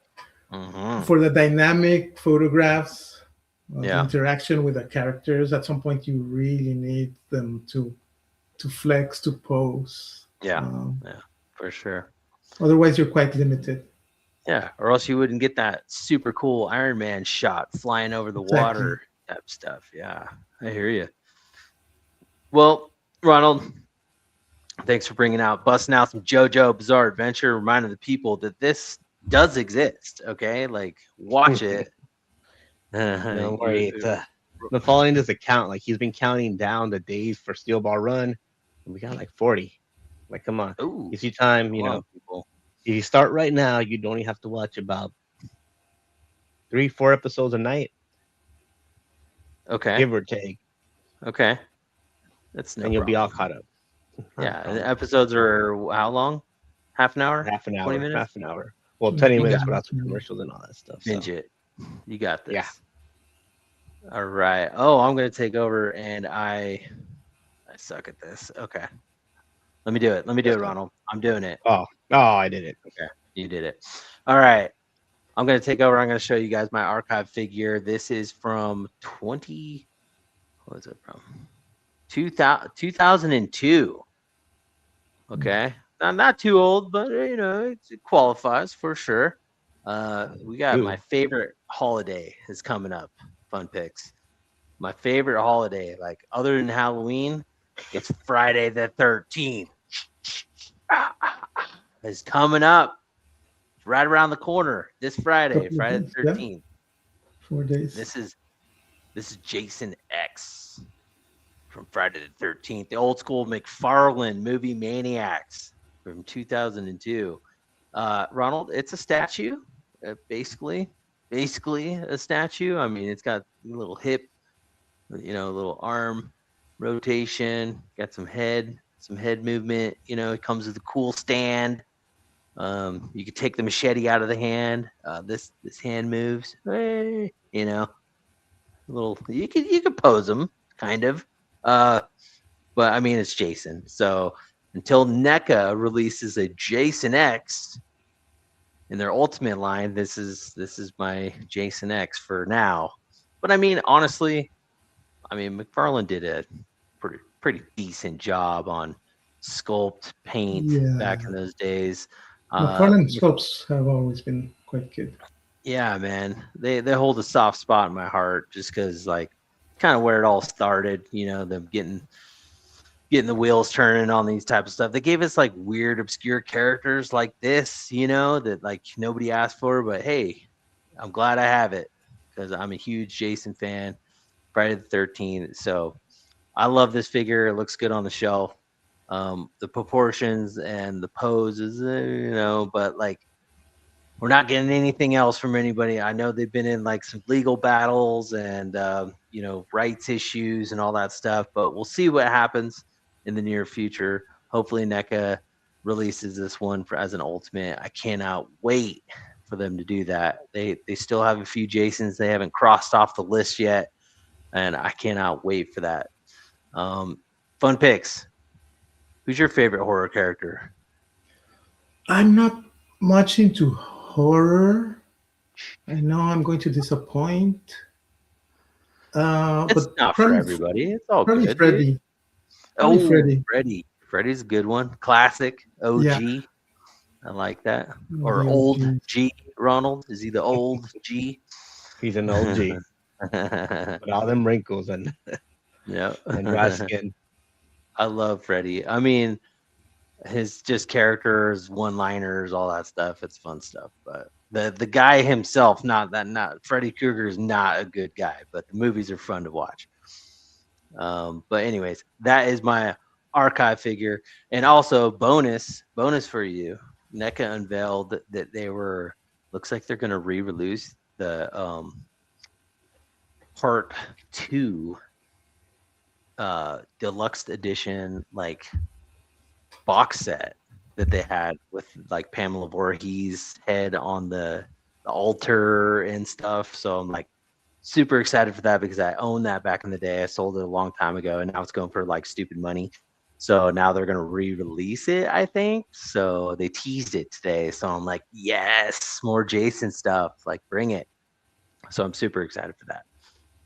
for the dynamic photographs, the Yeah, interaction with the characters. At some point, you really need them to flex, to pose. yeah, Um, yeah, for sure. Otherwise, you're quite limited. Yeah, or else you wouldn't get that super cool Iron Man shot flying over the Exactly. water type stuff. Yeah, I hear you. Well, Ronald, thanks for busting out some JoJo Bizarre Adventure, reminding the people that this does exist. Okay, like watch it. don't worry. It's been following this account. Like he's been counting down the days for Steel Ball Run, and we got like 40. Like, come on, Ooh, it's your time. come on, people. If you start right now, you'd only have to watch about 3, 4 episodes a night, Okay, give or take, okay, that's no and you'll be all problem. caught up. I Yeah, and the promise. episodes are how long? Half an hour? Half an 20 hour, minutes? half an hour. Well, Mm, 20 You minutes got without the mm, commercials and all that stuff. So binge it. You got yeah, this. All right. Oh, I'm gonna take over, and I suck at this. Okay, let me do it. Let me do let's it, go. Ronald. I'm doing it. Oh, I did it. Okay, you did it. All right. I'm gonna take over. I'm gonna show you guys my archive figure. This is from 20. What is it from? 2002. Okay, not too old, but it qualifies for sure. We got my Ooh, favorite holiday is coming up. Fun Picks. My favorite holiday, like other than Halloween, it's Friday the 13th. It's coming up. It's right around the corner. This Friday, couple of Friday days, the yeah, 13th. 4 days. This is Jason X from Friday the 13th, the old school McFarlane movie Maniacs from 2002. Ronald, it's a statue, basically a statue. I mean, it's got a little hip, a little arm rotation, got some head movement. It comes with a cool stand. You could take the machete out of the hand. This hand moves. Hey, little you could pose them kind of. Uh, but I mean it's Jason. So until NECA releases a Jason X in their Ultimate line, this is my Jason X for now. But I mean honestly, McFarlane did a pretty decent job on sculpt, paint back in Yeah. those days. McFarlane sculpts have always been quite good. Yeah, man, they hold a soft spot in my heart just because like kind of where it all started. You know, them getting the wheels turning on these type of stuff. They gave us like weird, obscure characters like this, you know, that like nobody asked for. But hey, I'm glad I have it because I'm a huge Jason fan. Friday the 13th. So I love this figure. It looks good on the shelf. The proportions and the poses, but like we're not getting anything else from anybody. I know they've been in like some legal battles and rights issues and all that stuff, but we'll see what happens in the near future. Hopefully, NECA releases this one as an ultimate. I cannot wait for them to do that. They still have a few Jasons they haven't crossed off the list yet, and I cannot wait for that. Fun picks. Who's your favorite horror character? I'm not much into horror. I know I'm going to disappoint. It's But not for everybody. It's all probably good, dude. Freddy. Probably Oh, Freddy. Freddy. Freddy's a good one. Classic Yeah, OG. I like that. Or the old OG. G. Ronald. Is he the old G? He's an OG with all them wrinkles Yeah. and dry skin. I love Freddy. I mean, his just characters, one-liners, all that stuff. It's fun stuff. But the guy himself, not Freddy Krueger is not a good guy, but the movies are fun to watch. But anyways, that is my archive figure, and also bonus for you. NECA unveiled that they were looks like they're gonna re-release the part two deluxe edition like box set that they had with like Pamela Voorhees head on the altar and stuff. So I'm like super excited for that because I owned that back in the day. I sold it a long time ago and now it's going for like stupid money. So now they're gonna re-release it, I think. So they teased it today. So I'm like, yes, more Jason stuff. Like bring it. So I'm super excited for that.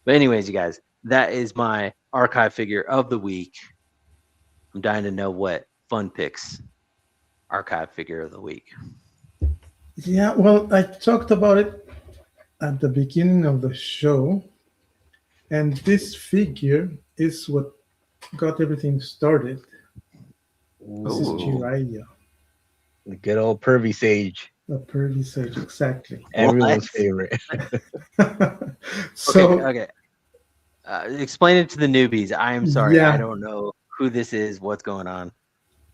But anyways, you guys, that is my archive figure of the week. I'm dying to know what Fun Pix archive figure of the week. Yeah, well, I talked about it at the beginning of the show, and this figure is what got everything started. This is Ooh. Jiraiya, The good old pervy sage. the pearly sage, exactly. Everyone's What? favorite. So, Okay. Explain it to the newbies. I am sorry. I yeah, don't know who this is. What's going on?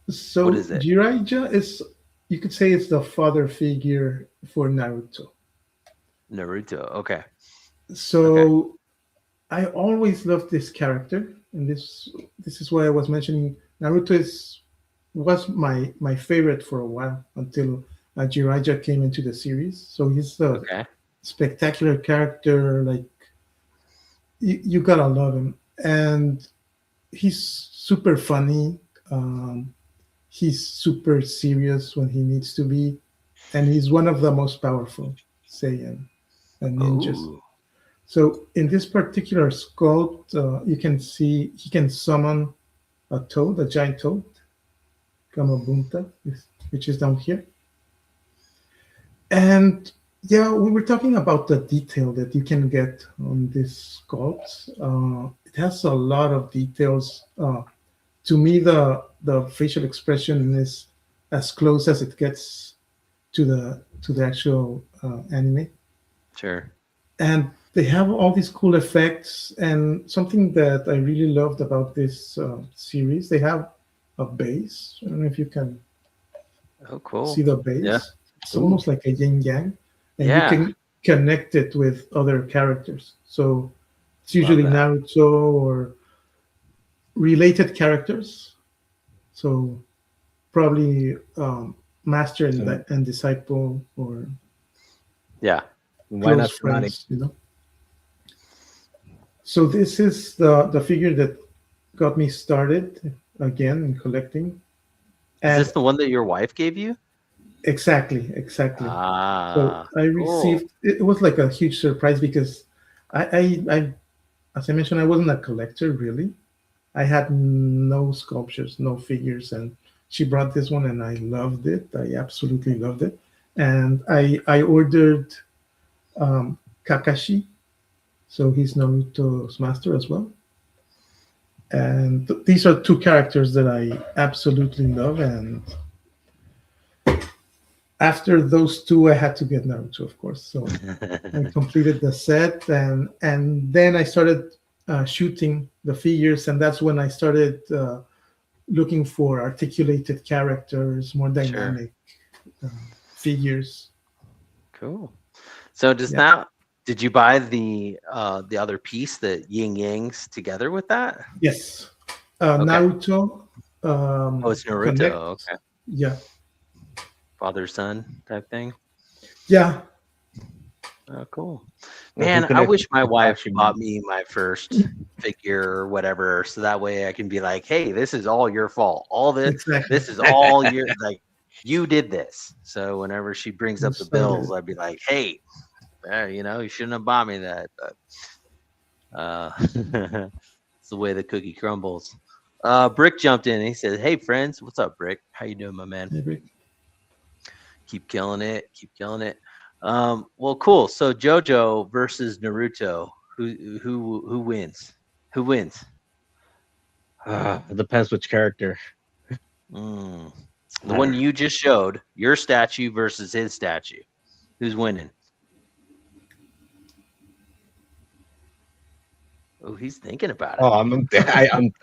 What so is it? Jiraiya is, you could say, it's the father figure for Naruto. Naruto. Okay. Okay. So I always loved this character, and this is why I was mentioning Naruto was my favorite for a while until Jiraiya came into the series. So he's a Okay. spectacular character. Like you gotta love him, and he's super funny. Um, he's super serious when he needs to be, and he's one of the most powerful Saiyan and ninjas. Oh. So in this particular sculpt, you can see he can summon a toad, a giant toad, Gamabunta, which is down here. And yeah, we were talking about the detail that you can get on this sculpt. It has a lot of details. To me, the facial expression is as close as it gets to the actual anime, Sure. and they have all these cool effects. And something that I really loved about this series, they have a base. I don't know if you can Oh, see cool. the Yeah. base. It's Ooh. almost like a yin yang, and you Yeah. can connect it with other characters. So it's Love usually that. Naruto or related characters. So probably master So and disciple or Yeah. why close not Tsunade? friends. So this is the figure that got me started again in collecting, Is this and the one that your wife gave you? exactly. So Ah, I cool. received it was like a huge surprise because I as I mentioned, I wasn't a collector really, I had no sculptures, no figures, and she brought this one, and I loved it. I absolutely loved it, and I ordered Kakashi, so he's Naruto's master as well. And these are two characters that I absolutely love. And after those two, I had to get Naruto, of course. So I completed the set, and then I started shooting the figures, and that's when I started looking for articulated characters, more Sure. dynamic uh, figures. Cool. So does Yeah. that did you buy the other piece, the yin yangs together with that? Yes. Okay. Naruto. Oh, it's Naruto. Connect. Okay. Yeah. Father son type thing. Yeah. Oh, cool. Who Man, I connected wish my wife Kakashi, bought man? me my first figure or whatever, so that way I can be like, "Hey, this is all your fault. All Exactly. this is all your like you did this." So whenever she brings You up the bills, started. I'd be like, "Hey, you shouldn't have bought me that." But it's the way the cookie crumbles. Brick jumped in and he said, "Hey friends, what's up, Brick? How you doing, my man? Maybe. Keep killing it. Keep killing it." Well, cool. So JoJo versus Naruto. Who wins? Who wins? It depends which character. Mm. The one you just showed, your statue versus his statue. Who's winning? Oh, he's thinking about it. Oh, I'm thinking.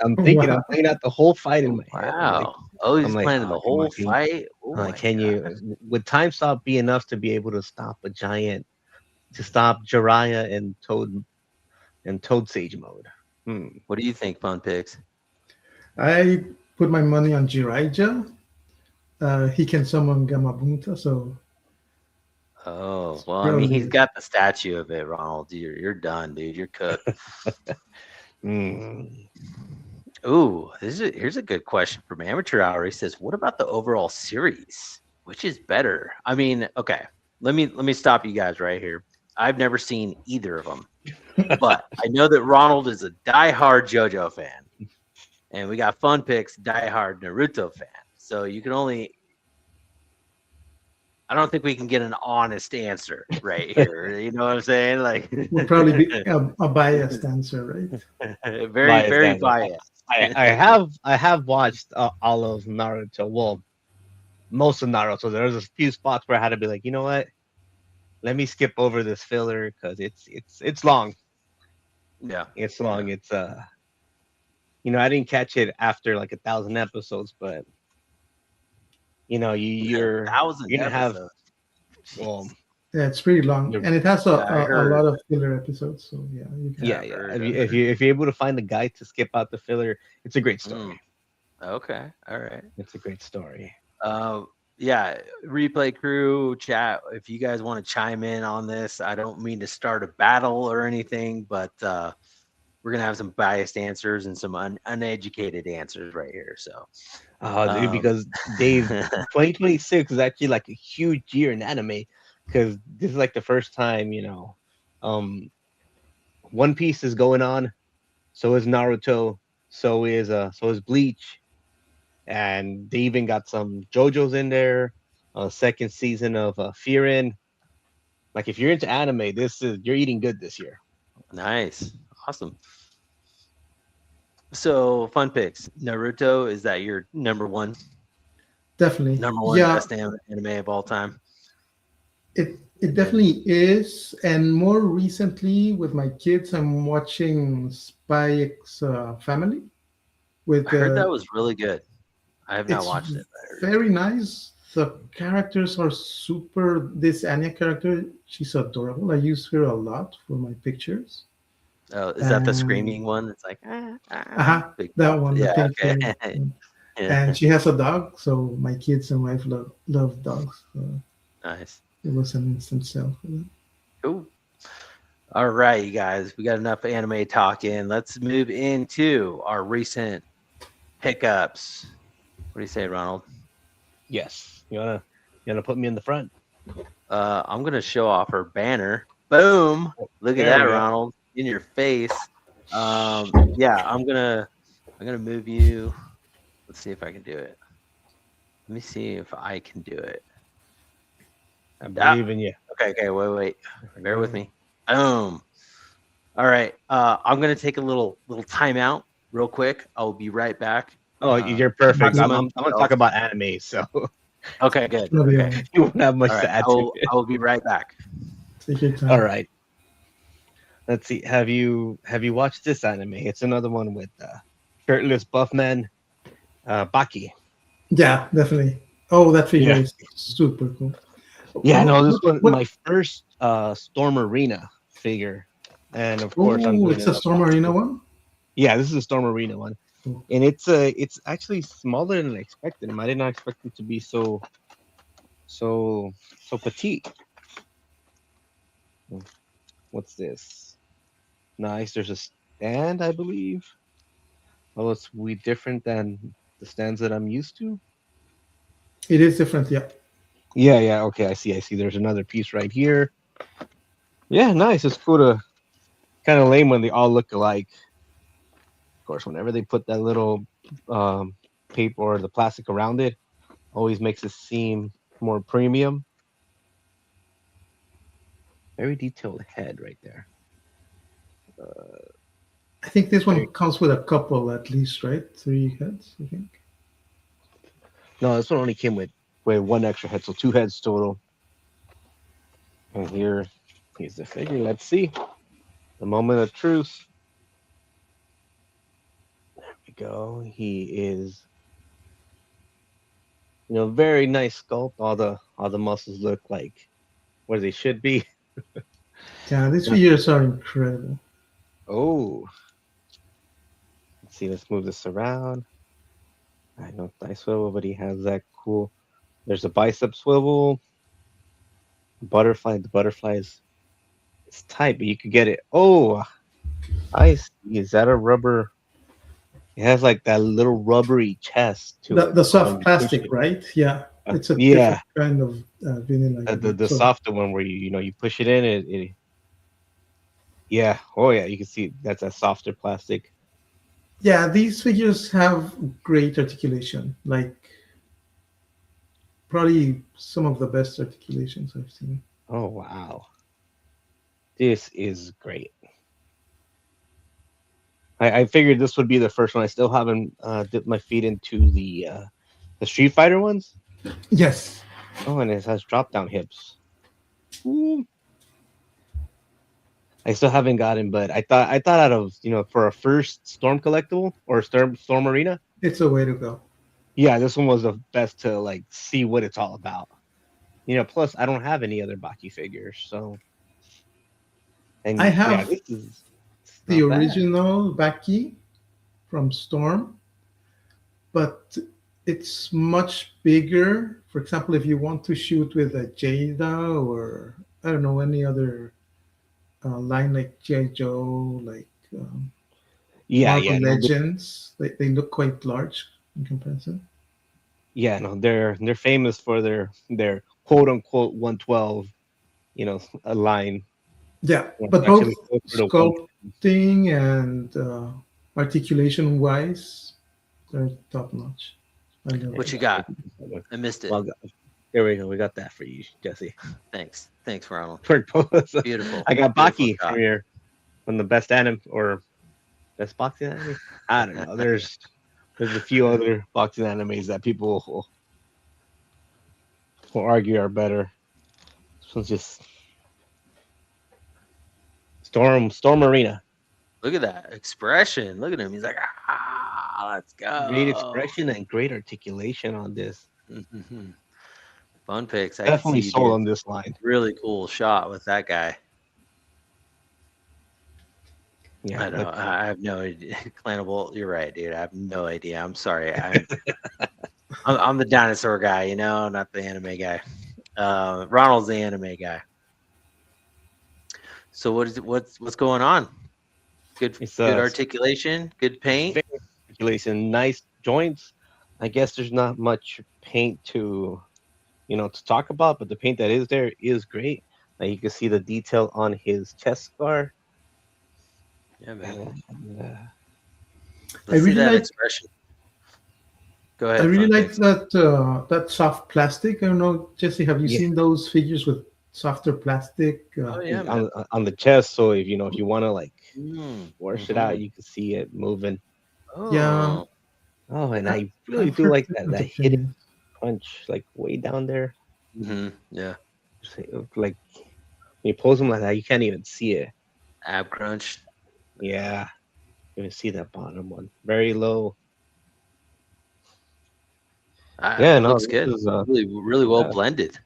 I'm Wow. playing out the whole fight in my head. Wow. Oh, I'm he's like, planning oh, the come on, whole fight. Oh like, my can god. you? Would time stop be enough to be able to stop a giant, to stop Jiraiya and Toad Sage mode? Hmm. What do you think, Fun Pix? I put my money on Jiraiya. He can summon Gamabunta, so Oh, it's well, I mean, he's probably got the statue of it, Ronald. You're done, dude. You're cooked. Hmm. Ooh, here's a good question from Amateur Hour. He says, "What about the overall series? Which is better?" I mean, okay, let me stop you guys right here. I've never seen either of them, but I know that Ronald is a diehard JoJo fan, and we got Fun Picks diehard Naruto fan. So you can only. I don't think we can get an honest answer right here. You know what I'm saying? Like, will probably be a biased answer, right? very, Biased very answer. biased. I have watched all of Naruto. Well, most of Naruto. There's a few spots where I had to be like, you know what? Let me skip over this filler because it's long. Yeah. It's long. Yeah. It's I didn't catch it after like 1,000 episodes, but Thousand you're gonna have episodes. well Jeez. Yeah, it's pretty long, you're, and it has Yeah, I a lot heard. of filler episodes. So yeah, you can. Yeah, yeah, I've yeah. heard. If I've you if heard. you if you're able to find a guide to skip out the filler, it's a great Mm, story. okay. All right. It's a great story. Uh, yeah, replay crew chat. If you guys want to chime in on this, I don't mean to start a battle or anything, but we're gonna have some biased answers and some uneducated answers right here. So, Dude, um, because Dave, 2026 is actually like a huge year in anime because this is like the first time, um, One Piece is going on, so is Naruto, so is Bleach, and they even got some JoJo's in there. Second season of Fearin'. Like if you're into anime, you're eating good this year. nice, awesome. So, fun picks. Naruto, is that your Definitely. number one Yeah, best anime of all time? it And then definitely is. And more recently, with my kids, I'm watching Spy X Family. I With heard that was really good. I have not It's watched it, but I heard it's very good. nice. The characters are super. This Anya character, she's adorable. I use her a lot for my pictures. Oh, is that the And screaming one? It's like big that mouth. one, the Yeah, pink hair. okay. Yeah, And she has a dog, so my kids and wife love dogs. So nice. it was an instant sell for them. Cool. All right, you guys, we got enough anime talking. Let's move into our recent pickups. What do you say, Ronald? Yes, you wanna put me in the front. I'm gonna show off her banner. Boom! Look at There that, we go. Ronald, in your face. Yeah, I'm gonna I'm gonna move you. Let's see if I can do it. Let me see if I can do it. I Yeah. believe in you. Okay. Wait. There we Bear with go. me. Boom. All right. I'm gonna take a little timeout real quick. I'll be right back. Oh, you're perfect. I'm Maximum I'm, I'm gonna talk 12. about anime, so Okay, good. No, Okay. you won't have All much right. to add I to will it. I will be right back. take your All time. right. Let's see. Have you watched this anime? It's another one with shirtless buff man, Baki. Yeah, definitely. Oh, that figure Yeah. is super cool. Yeah, What? no, this What? one what? my first Storm Arena figure. And of course I'm Oh, doing it's it a Storm Arena unboxing. one. Yeah, this is a Storm Arena one. Cool. And it's actually smaller than I expected him. I did not expect him to be so petite. What's this? Nice. There's a stand, I believe. Oh, it's we different than the stands that I'm used to. It is different. Yeah. Yeah, yeah. Okay, I see. There's another piece right here. Yeah, nice. It's cool to kind of lame when they all look alike. Of course, whenever they put that little um, paper or the plastic around it, always makes it seem more premium. Very detailed head right there. I think this Very one comes with a couple at least, right? Three heads, I think. no, this one only came with one extra head, so two heads total. And here's the figure. Let's see the moment of truth. There we go. He is, very nice sculpt. All the muscles look like where they should be. Yeah, these Yeah. figures are incredible. Oh, let's see. Let's move this around. I know thigh swivel, but he has that cool. There's a bicep swivel, butterfly. The butterfly is it's tight, but you could get it. Oh, I see. Is that a rubber? It has like that little rubbery chest to The it. the So when soft you push plastic, it, right? Yeah, it's a yeah, different kind of vinyl, I believe. the So softer one where you push it in it. Yeah. Oh yeah, you can see that's a softer plastic. yeah, these figures have great articulation. Like probably some of the best articulations I've seen. Oh wow, this is great. I figured this would be the first one. I still haven't dipped my feet into the Street Fighter ones. Yes, Oh, and it has drop down hips. Ooh. I still haven't gotten, but I thought out of for a first Storm collectible or Storm Arena, it's a way to go. yeah, this one was the best to like see what it's all about. Plus I don't have any other Baki figures, so I and yeah, have this is it's the not bad. original Baki from Storm, but it's much bigger. For example, if you want to shoot with a Jada or I don't know any other line like G.I. Joe, like Yeah, Marvel yeah, no, Legends, they look quite large in comparison. yeah, no, they're famous for their quote unquote 112, a line. Yeah, Well, but both actually, closer to one. sculpting and articulation wise, they're top notch. I love What it. you got? I missed it. Well, there we go. We got that for you, Jesse. Thanks, Ronald. For both. Beautiful, I got beautiful Baki shot. from the best anime or best boxing anime. I don't know. There's a few other boxing animes that people will argue are better. This one's just Storm Arena. Look at that expression. Look at him. He's like, let's Great go. expression and great articulation on this. Fun Pix. I can see Definitely you sold doing on some this line. really cool shot with that guy. Yeah, I know. let's I have no idea. Clanable, you're right, dude. I have no idea. I'm sorry. I'm the dinosaur guy, not the anime guy. Ronald's the anime guy. So what's going on? it's Good articulation, good paint. very articulation, nice joints. I guess there's not much paint to talk about, but the paint that is there is great. Like you can see the detail on his chest scar. Yeah, man. And, Let's see really that like expression. Go I ahead, really Fun like Pix. that soft plastic. I don't know, Jesse, have you Yeah, seen those figures with softer plastic? Oh yeah, man. on the chest. So if you want to like wash it out, Mm-hmm. you can see it moving. Yeah, Oh, Oh, and I really I've do heard like that different hidden opinions. punch, like way down there. yeah. Like you pose them like that, you can't even see it. Ab crunch. Yeah, you can see that bottom one very low. Yeah, It no, looks this good. is Really, really well yeah. blended.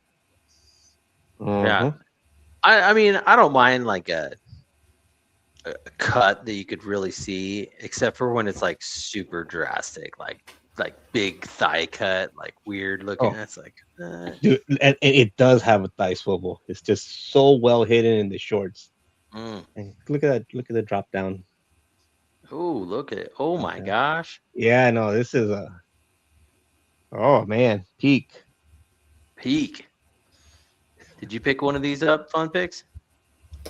Yeah. Mm-hmm. I mean, I don't mind like a cut that you could really see, except for when it's like super drastic, like big thigh cut, like weird looking. Oh, That's like, dude, and it does have a thigh swivel. It's just so well hidden in the shorts. mm. And look at that. Look at the drop down. Oh, look at it. Oh my Okay. gosh. Yeah, no, this is a. Oh man, peak. Peak. Did you pick one of these up, Fun Picks?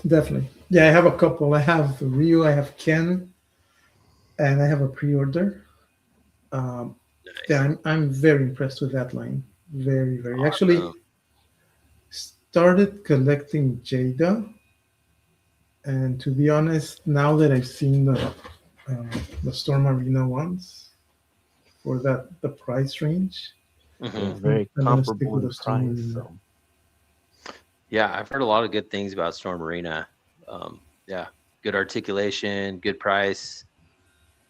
Definitely. Yeah, I have a couple. I have Ryu, I have Ken, and I have a pre-order. Um, yeah, Nice. I'm very impressed with that line. Very, very. Actually, Awesome. started collecting Jada, and to be honest, now that I've seen the Storm Arena ones for the price range, They're hmm very I'm gonna stick comparable with in the Storm price. Arena. So Yeah, I've heard a lot of good things about Storm Arena. Yeah, good articulation, good price,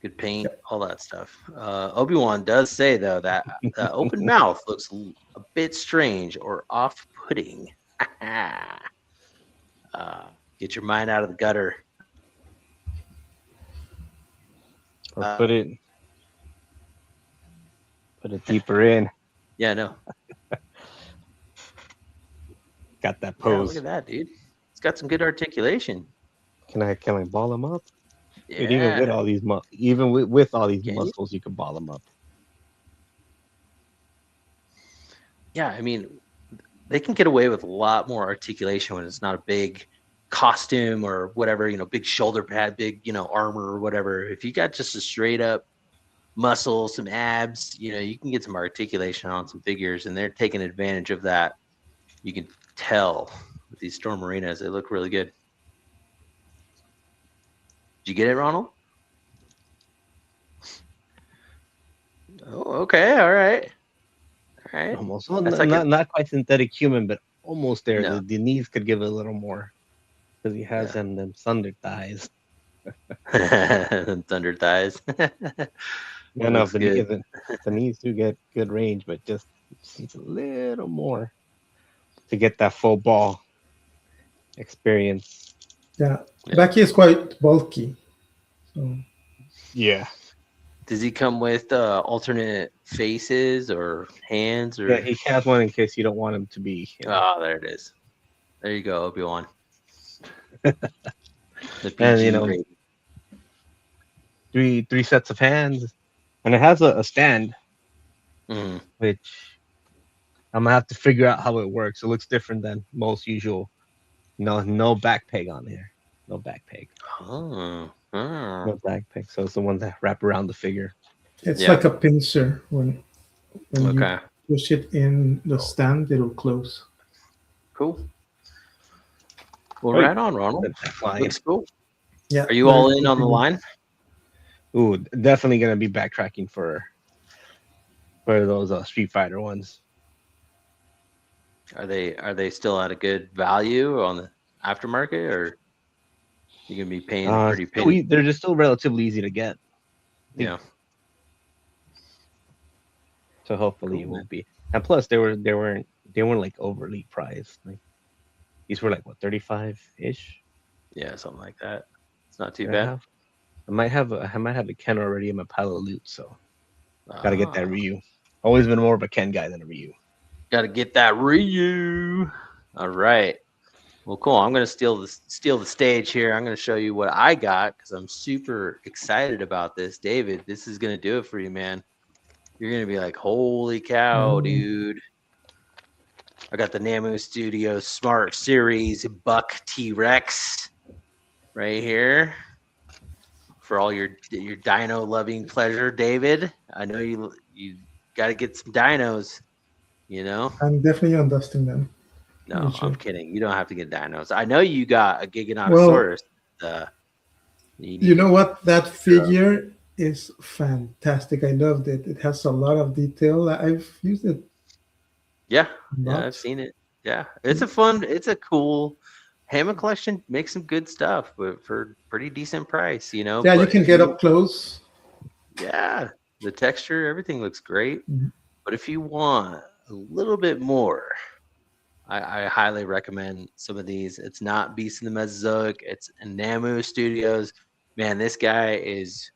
good paint, Yeah, all that stuff. Obi-Wan does say though that open mouth looks a bit strange or off-putting. Get your mind out of the gutter. or Uh, put it deeper in. yeah, no, Got that yeah, look at pose. that, dude. It's got some good articulation. Can I ball them up? Dude, even with Yeah, all these even with all these can you? muscles, you can ball them up. Yeah, I mean, they can get away with a lot more articulation when it's not a big costume or whatever, big shoulder pad, big, armor or whatever. If you got just a straight up muscle, some abs, you can get some articulation on some figures, and they're taking advantage of that. You can tell with these Storm Arenas, they look really good. Did you get it, Ronald? Oh, okay. All right. All right. Almost. Well, That's like a not quite synthetic human, but almost there. no. The knees could give it a little more because he has Yeah. them thunder thighs. Thunder thighs. Yeah, no, Looks good. the knees do get good range, but just needs a little more to get that full ball experience. yeah. Yeah. Becky is quite bulky, so Yeah. Does he come with alternate faces or hands Yeah, or? he has one in case you don't want him to be, Oh, there it is. There you go, Obi-Wan. The and PG rating. three sets of hands, and it has a stand, Mm. which I'm gonna have to figure out how it works. It looks different than most usual. No back peg on here. No back peg. Oh. Oh. No back peg. So it's the ones that wrap around the figure. it's Yeah. like a pincer. When you Okay. push it in the stand, it'll close. Cool. Well, Hey, right on, Ronald. flying. Looks cool. Yeah. Are you very all cool in on the figure. line? Ooh, definitely gonna be backtracking for those Street Fighter ones. Are they still at a good value on the aftermarket, or you gonna be paying pretty penny? They're just still relatively easy to get. Yeah. So hopefully Cool, it man. won't be. And plus they weren't like overly priced. Like these were like what 35 ish. Yeah, something like that. It's not too I bad. have. I might have a Ken already in my pile of loot, so gotta get that Ryu. Always been more of a Ken guy than a Ryu. Gotta get that Ryu. All right. Well, cool. I'm gonna steal the stage here. I'm gonna show you what I got because I'm super excited about this, David. This is gonna do it for you, man. You're gonna be like, "Holy cow, Oh, dude!" I got the Namu Studio Smart Series Buck T-Rex right here for all your dino loving pleasure, David. I know you got to get some dinos. You know, I'm definitely undusting them. no, You I'm should. kidding. You don't have to get dinos. I know you got a Well, Giganotosaurus. Uh, you need you to know what? That picture of. figure is fantastic. I loved it. It has a lot of detail. I've used it Yeah, a yeah, I've lot. seen it. Yeah, it's a cool. Hammond Collection makes some good stuff, but for pretty decent price, you know. Yeah, you But can if get you, up close. yeah, the texture, everything looks great. Mhm. But if you want a little bit more, I highly recommend some of these. It's not Beast in the Mesozoic. It's Namu Studios. Man, this guy is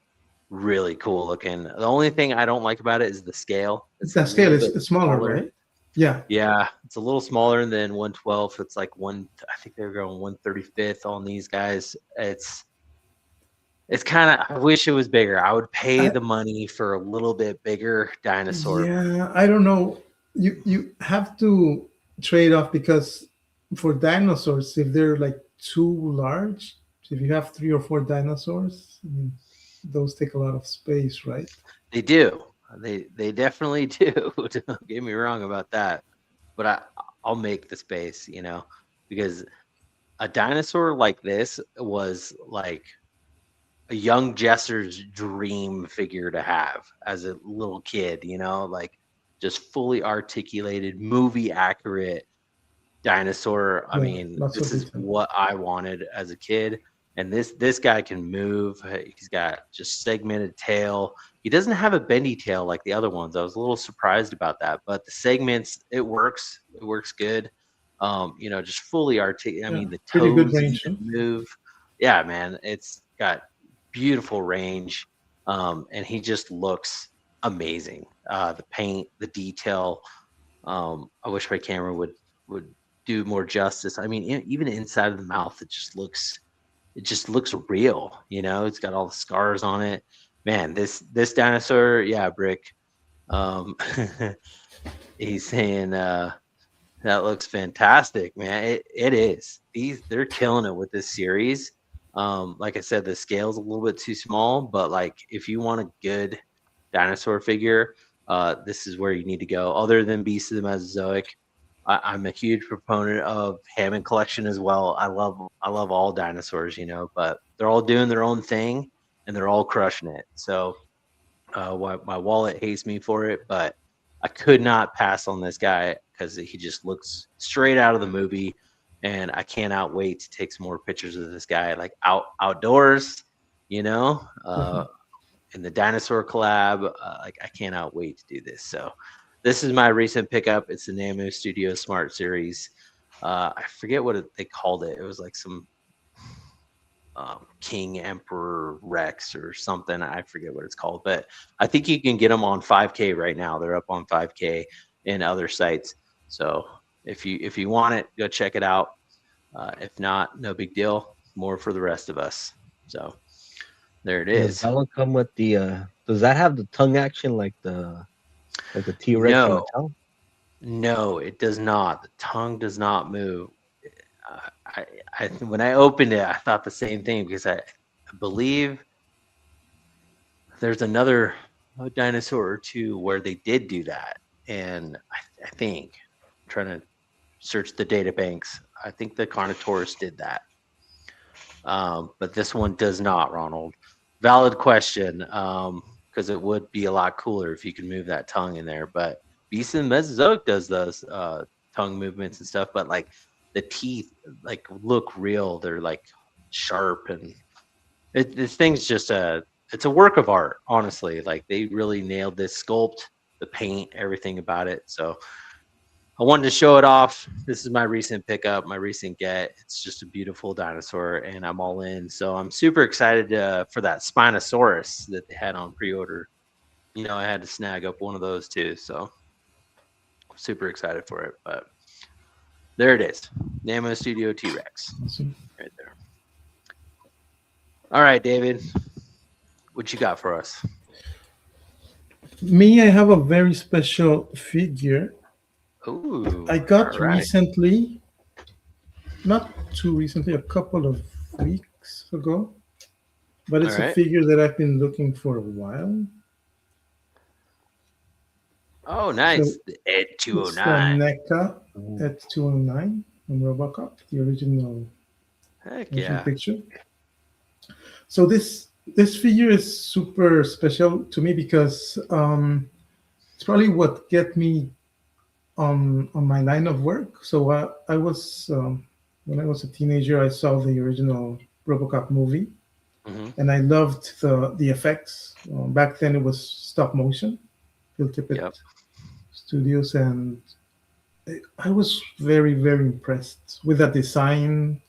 really cool looking. The only thing I don't like about it is the scale. It's a The scale little bit is smaller, smaller. right? Yeah. Yeah, it's a little smaller than 112. It's like one. I think they're going 135th on these guys. It's kind of. I wish it was bigger. I would pay I, the money for a little bit bigger dinosaur. yeah, I don't know. You have to trade off because for dinosaurs, if they're like too large, if you have three or four dinosaurs, I mean, those take a lot of space, right? They do. They definitely do. Don't get me wrong about that. But I'll make the space, because a dinosaur like this was like a young Jesser's dream figure to have as a little kid, like just fully articulated, movie accurate dinosaur. I Yeah, mean, lots this of is detail. what I wanted as a kid. And this guy can move. He's got just segmented tail. He doesn't have a bendy tail like the other ones. I was a little surprised about that, but the segments, it works. It works good. Just fully articulate. I Yeah, mean, the pretty good toes range. even move. Yeah, man, it's got beautiful range. And he just looks amazing. The paint, the detail. I wish my camera would do more justice. I mean, even inside of the mouth, it just looks real. It's got all the scars on it. Man, this dinosaur, yeah, Brick. Um, he's saying that looks fantastic, man. It is. They're killing it with this series. Like I said, the scale's a little bit too small, but like if you want a good dinosaur figure, this is where you need to go. Other than Beast of the Mesozoic, I'm a huge proponent of Hammond Collection as well. I love all dinosaurs, but they're all doing their own thing and they're all crushing it. So my wallet hates me for it, but I could not pass on this guy because he just looks straight out of the movie, and I cannot wait to take some more pictures of this guy, like outdoors, you know, uh, Mhm. in the dinosaur collab. Like I cannot wait to do this. So this is my recent pickup. It's the Namu Studio Smart Series. I forget what they called it. It was like some King Emperor Rex or something. I forget what it's called, but I think you can get them on 5K right now. They're up on 5K in other sites. So if you want it, go check it out. If not, no big deal. More for the rest of us. So there it Does is. that one come with the? Does that have the tongue action like the T Rex from No, Mattel? no, it does not. The tongue does not move. When I opened it, I thought the same thing because I believe there's another dinosaur or two where they did do that, and I think I'm trying to search the data banks. I think the Carnotaurus did that, but this one does not. Ronald, valid question, because it would be a lot cooler if you could move that tongue in there. But Beast in the Mesozoic does those tongue movements and stuff, but like the teeth like look real. They're like sharp and this thing's just it's a work of art, honestly. Like they really nailed this sculpt, the paint, everything about it. So I wanted to show it off. This is my recent pickup, my recent get. It's just a beautiful dinosaur, and I'm all in. So I'm super excited for that Spinosaurus that they had on pre-order. I had to snag up one of those too. So I'm super excited for it. But there it is, Namo Studio T-Rex, Awesome. right there. All right, David, what you got for us? Me, I have a very special figure Ooh, I all got right. recently, not too recently, a couple of weeks ago. but All it's a right. figure that I've been looking for a while. Oh, So nice. The Ed it's the 209. NECA Ooh. at 209 from Robocop, the original Heck motion yeah. picture. So this figure is super special to me because it's probably what get me on my line of work. So I was when I was a teenager, I saw the original RoboCop movie, Hmm. and I loved the effects. Back then, it was stop motion, Phil Tippett Yep. Studios, and I was very impressed with the design,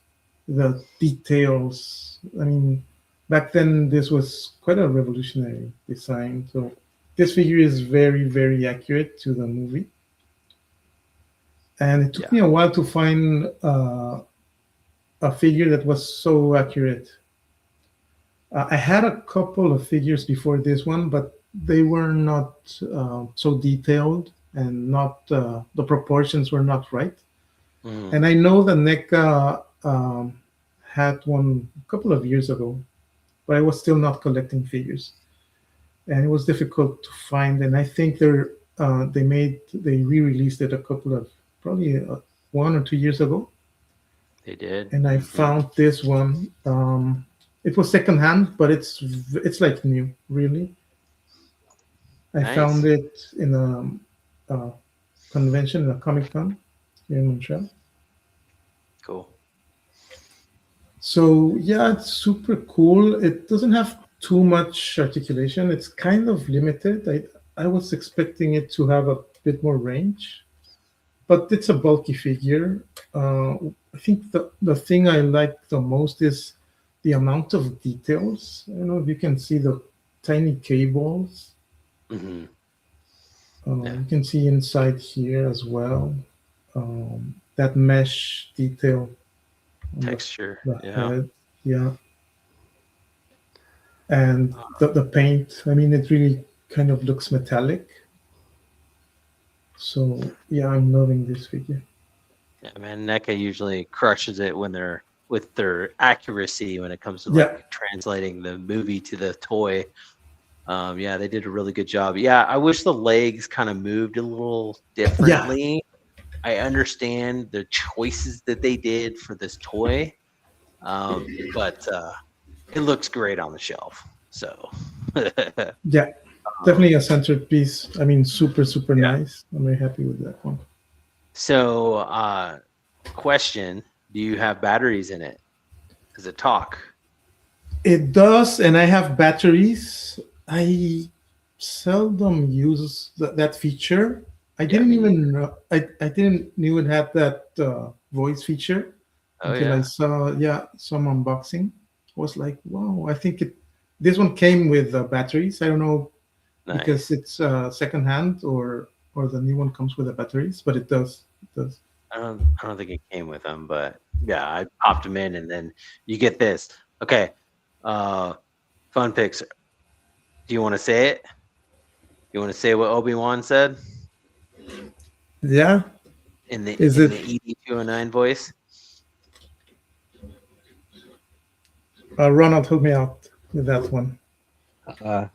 the details. I mean, back then this was quite a revolutionary design. So this figure is very accurate to the movie, and it took Yeah. me a while to find a figure that was so accurate. I had a couple of figures before this one, but they were not so detailed and not the proportions were not right. Mm. And I know the NECA had one a couple of years ago, but I was still not collecting figures, and it was difficult to find. And I think they re-released it a couple of probably 1 or 2 years ago, They did. and I Hmm. found this one. It was secondhand, but it's like new, really. I found Nice. it in a convention, in a Comic Con here in Montreal. Cool. So yeah, it's super cool. It doesn't have too much articulation. It's kind of limited. I was expecting it to have a bit more range, but it's a bulky figure. I think the thing I like the most is the amount of details. I don't know if you can see the tiny cables. Hmm. Yeah. You can see inside here as well. That mesh detail on Texture. the Yeah. head. Yeah. And the paint, I mean, it really kind of looks metallic. So yeah, I'm loving this figure. Yeah, man. NECA usually crushes it when they're with their accuracy when it comes to Yeah, like translating the movie to the toy. Yeah, they did a really good job. Yeah, I wish the legs kind of moved a little yeah, differently. I understand the choices that they did for this toy, but it looks great on the shelf. So, yeah. um, Definitely a centerpiece. I mean, super yeah. nice. I'm very happy with that one. So, question: do you have batteries in it? Does it talk? It does, and I have batteries. I seldom use that feature. I Yeah, didn't me neither. even know, I didn't knew it had that voice feature Oh until I yeah, saw some unboxing. I was like, wow! I think it. This one came with batteries. I don't know because nice. it's secondhand or the new one comes with the batteries, but it does. It does. I don't think it came with them, but yeah, I popped them in, and then you get this. Okay, uh, Fun Pix. Do you want to say it? You want to say what Obi-Wan said Yeah. in the Is in it the ED209 voice? Ronald? Help me out with that one. Uh, I've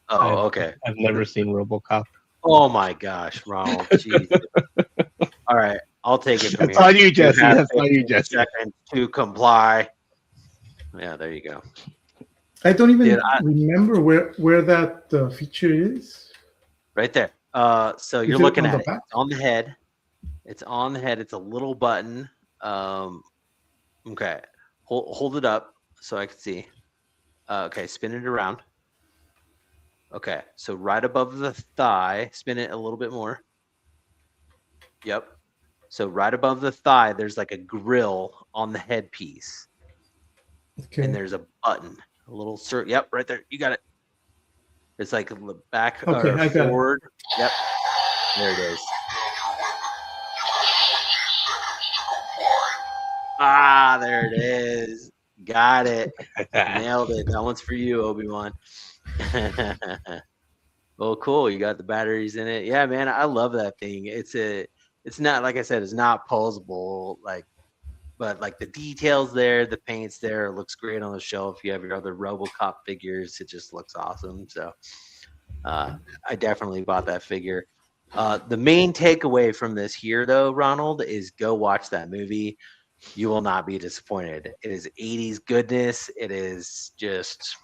Oh, okay. I've never seen RoboCop. Oh my gosh, Ronald. Jeez. All right, I'll take it from That's here. on you, You Jesse. have That's on you, 15 Jesse. seconds to comply. Yeah, there you go. I don't Dude, even remember where that feature is. right there. So you're Is it looking on the at it. back? It's on the head. It's on the head. It's a little button. Um, okay. Hold it up so I can see. Okay, spin it around. Okay, so right above the thigh, spin it a little bit more. Yep. So right above the thigh, there's like a grill on the headpiece, and Okay. there's a button, a little cert. Yep, right there. You got it. It's like the back Okay, or I got it. forward. Yep, there it is. Ah, there it is. Got it. Nailed it. That one's for you, Obi-Wan. Well, cool. You got the batteries in it. Yeah, man, I love that thing. It's not like I said, it's not posable. Like but like the details there, the paint's there, it looks great on the shelf. You have your other RoboCop figures, it just looks awesome. So I definitely bought that figure. The main takeaway from this here, though, Ronald, is go watch that movie. You will not be disappointed. It is 80s goodness. It is just,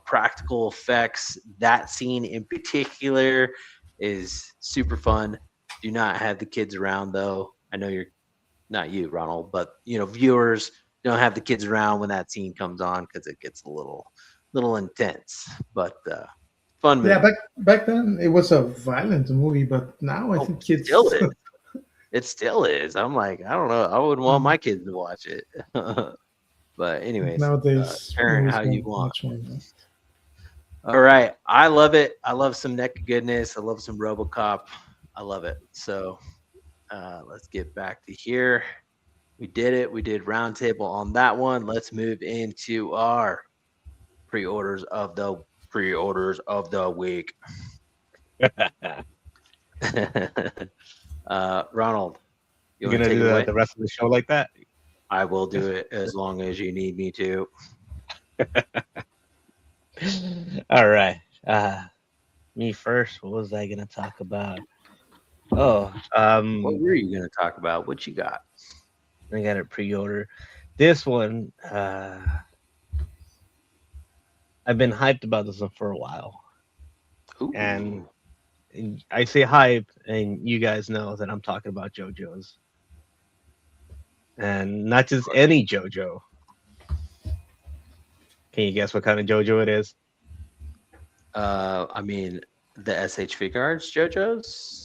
practical effects. That scene in particular is super fun. Do not have the kids around, though. I know you're not you, Ronald, but viewers don't have the kids around when that scene comes on because it gets a little intense. But fun Yeah, movie. back then it was a violent movie, but now I Oh, think it still kids. is. It still is. I'm like, I don't know. I wouldn't want my kids to watch it. But anyways, Nowadays parent movies how you go want. much more than that. All right. I love it. I love some NECA goodness. I love some RoboCop. I love it. So let's get back to here. We did it. We did roundtable on that one. Let's move into our pre-orders of the week. Ronald, you You're want to gonna take do it away? the rest of the show like that? I will do it as long as you need me to. All right. Me first. What was I gonna talk about? Oh, What were you going to talk about? What you got? I got a pre-order. This one, I've been hyped about this one for a while, and Ooh. I say hype, and you guys know that I'm talking about JoJo's, and not just any JoJo. Can you guess what kind of JoJo it is? I mean, the SH Figure Arts JoJo's?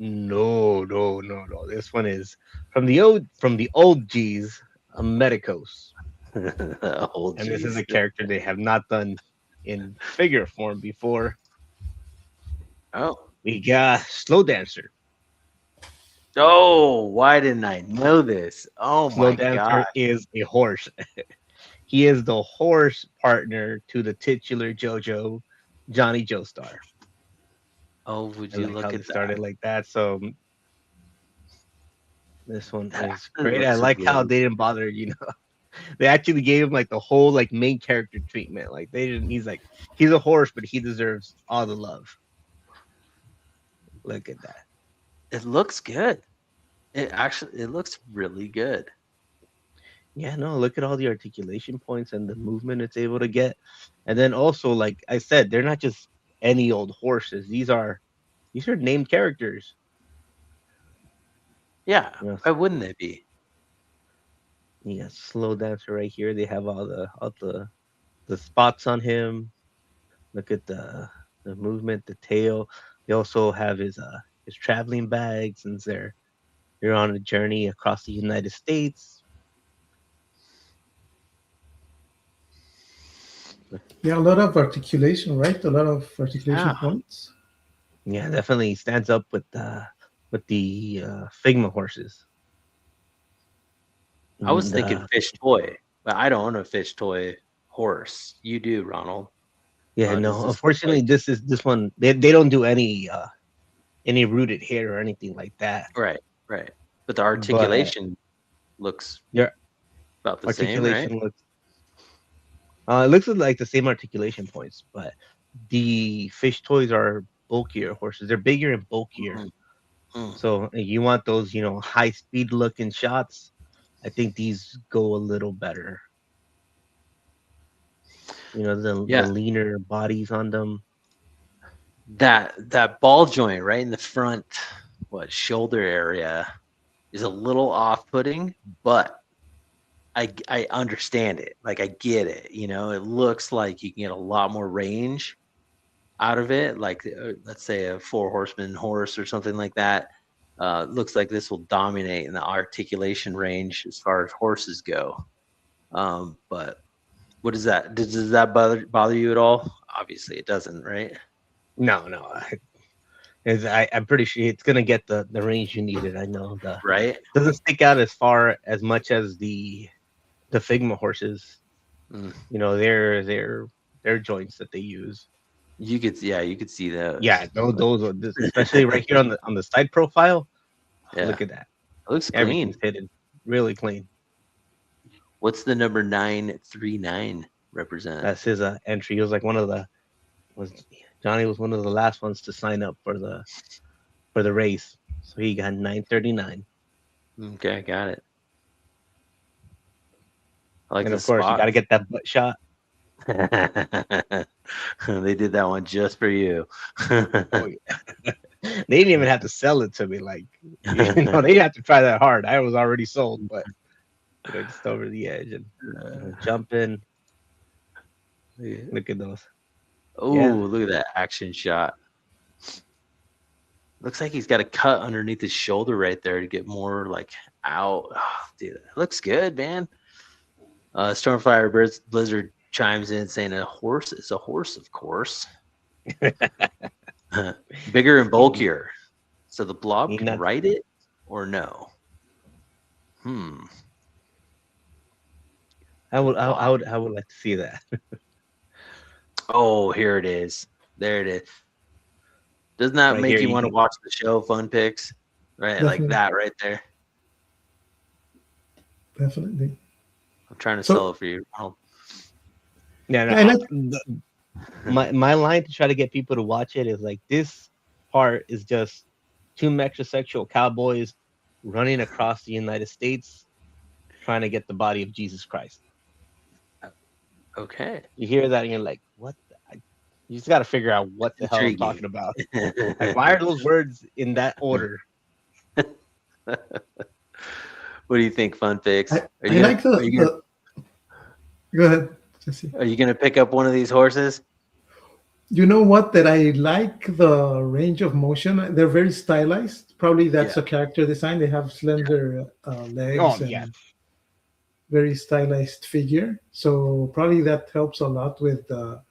No, no, no, no. This one is from the old G's, a Medicos, Oh, and this is jeez. a character they have not done in figure form before. Oh. We got Slow Dancer. Oh, why didn't I know this? Oh, Slow my God. Dancer is a horse. He is the horse partner to the titular JoJo, Johnny Joestar. Oh, would I you like look how they at that? started like that. So this one That is great. I looks like how really. they didn't bother, they actually gave him like the whole like main character treatment. Like they didn't. He's a horse, but he deserves all the love. Look at that. It looks good. It looks really good. Yeah, no, look at all the articulation points and the movement it's able to get. And then also, like I said, they're not just any old horses. These are named characters. Yeah. You know, Why wouldn't they be? you got Slow Dancer right here. They have all the spots on him. Look at the movement, the tail. They also have his traveling bag since they're on a journey across the United States. Yeah, a lot of articulation, right? A lot of articulation Yeah. points. Yeah, definitely stands up with the Figma horses. I was And thinking fish toy, but I don't own a fish toy horse. You do, Ronald. yeah, Does no, this look unfortunately like this one they don't do any rooted hair or anything like that. right, right? But the But articulation looks their about the same, right? articulation looks like the same articulation points, but the fish toys are bulkier horses. They're bigger and bulkier. Mm, mm. So you want those, high speed looking shots. I think these go a little better. The Yeah, leaner bodies on them. that ball joint right in the front, what shoulder area is a little off-putting, but I understand it. Like I get it. It looks like you can get a lot more range out of it. Like let's say a four horseman horse or something like that. Looks like this will dominate in the articulation range as far as horses go. But what is that? Does that bother you at all? Obviously, it doesn't, right? No, no. I'm pretty sure it's gonna get the range you needed. I know the Right? doesn't stick out as much as the Figma horses. Mm. Their joints that they use. You could see Yeah, those. especially right here on the side profile. Yeah, Look at that. it looks clean. Everything's hidden. really clean. What's the number 939 represent? That's his entry. He was like was Johnny was one of the last ones to sign up for the race, so he got 939. Okay, got it. I like And the of course, you got spot. to get that butt shot. They did that one just for you. Oh yeah. They didn't even have to sell it to me. Like, they didn't have to try that hard. I was already sold, but just over the edge and jumping. Look at those. Oh, Yeah. look at that action shot. Looks like he's got a cut underneath his shoulder right there to get more like out. Oh, dude, it looks good, man. Stormfire Blizzard chimes in saying a horse is a horse, of course. Bigger and bulkier. So the blob can ride it or no? I would like to see that. Oh, here it is. There it is. Doesn't that Right make here, you want to watch the show Fun Pix? Right, Definitely. like that right there. Definitely. I'm trying to sell it for you. Yeah, no, my line to try to get people to watch it is like, this part is just two metrosexual cowboys running across the United States trying to get the body of Jesus Christ. Okay. You hear that and you're like, what? You just got to figure out what the hell I'm talking about. Like, why are those words in that order? What do you think, Fun Pix? I like the. Go ahead, Jesse. Are you going to pick up one of these horses? You know what? That I like the range of motion. They're very stylized. Probably that's a character design. They have slender legs and very stylized figure. So probably that helps a lot with the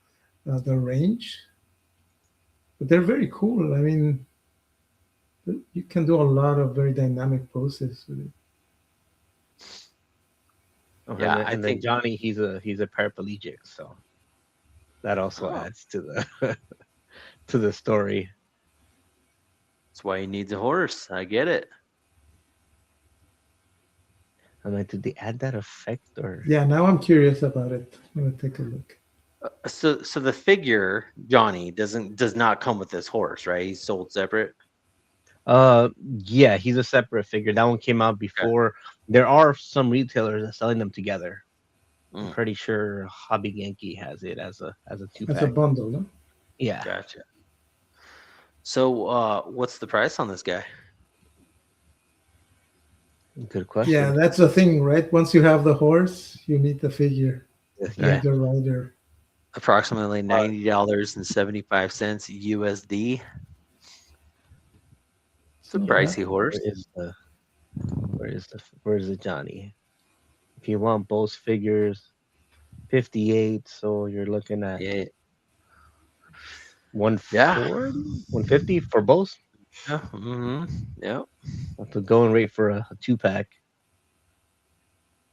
range. But they're very cool. I mean, you can do a lot of very dynamic poses with it. Yeah, I think Johnny, he's a paraplegic, so that also adds to the to the story. That's why he needs a horse. I get it. I'm like, did they add that effect or? Yeah, now I'm curious about it. I'm gonna take a look. So the figure Johnny does not come with this horse, right? He's sold separate. Yeah, he's a separate figure. That one came out before. Okay. There are some retailers that selling them together. I'm pretty sure Hobby Yankee has it as a 2-pack. As a bundle, no? Yeah. Gotcha. So what's the price on this guy? Good question. Yeah, that's the thing, right? Once you have the horse, you need the figure. Yeah. The rider. Approximately $90.75 USD. It's a pricey horse. Where's the Johnny? If you want both figures, 58. So you're looking at 150 for both. Yeah. Yeah. That's the going rate for a 2-pack.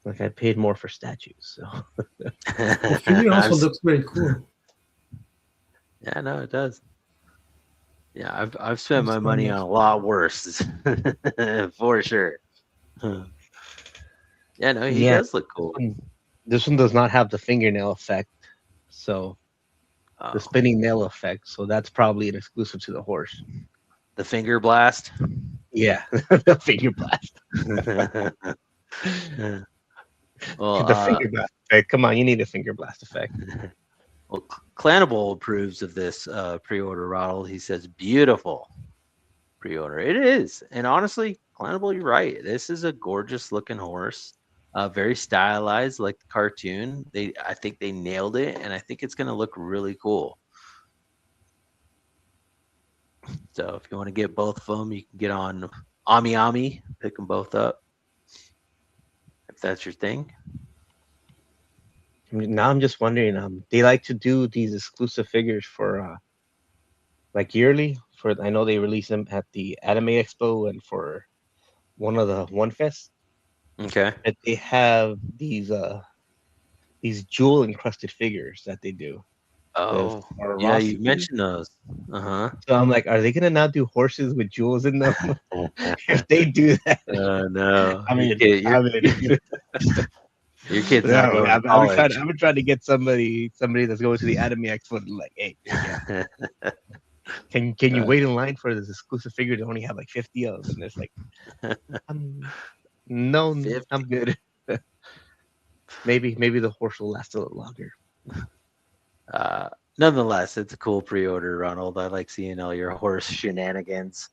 Like, I paid more for statues, so. The figure also looks very cool. Yeah, no, it does. Yeah, I've spent my money on a lot worse, for sure. Yeah, no, he does look cool. This one does not have the fingernail effect, so the spinning nail effect. So that's probably an exclusive to the horse. The finger blast. Yeah, the finger blast. Well, the finger blast effect. Come on, you need a finger blast effect. Well, Clanable approves of this pre-order, Ronald. He says, beautiful pre-order. It is. And honestly, Clanable, you're right. This is a gorgeous looking horse. Very stylized, like the cartoon. I think they nailed it, and I think it's going to look really cool. So if you want to get both of them, you can get on Ami, pick them both up. If that's your thing. Now I'm just wondering, they like to do these exclusive figures for like yearly. I know they release them at the Anime Expo and for one of the One Fest. Okay. But they have these jewel encrusted figures that they do. the Oh, yeah, you Swarovski. mentioned those. Uh So I'm like, are they gonna now do horses with jewels in them? huh. If they do that, No, I your mean, kid, I mean, your kid's not no, going to I've college. been trying to get somebody that's going to the Anime Expo. Like, hey, yeah, can you wait in line for this exclusive figure they only have like 50 of? And it's like, um, no, 50. I'm good. Maybe the horse will last a little longer. Uh, Nonetheless, it's a cool pre-order, Ronald. I like seeing all your horse shenanigans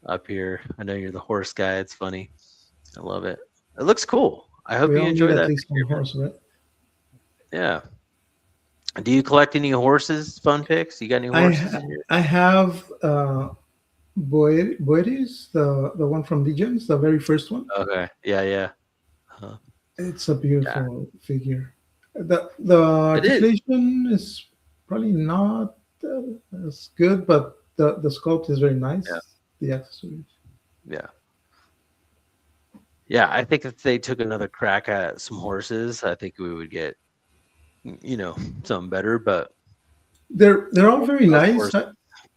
up here. I know you're the horse guy. It's funny. I love it. It looks cool. I hope We you all need enjoy at that least one figure, man. horse, right? Yeah. Do you collect any horses, Fun Picks? You got any horses in here? I have Boeris, the one from Legends, the very first one. Okay. Yeah, yeah. Uh, It's a yeah. beautiful figure. The It is. articulation is probably not as good, but the sculpt is very Yeah. nice. The accessories. Yeah. Yeah. I think if they took another crack at some horses, I think we would get, something better. But They're all very of nice. course,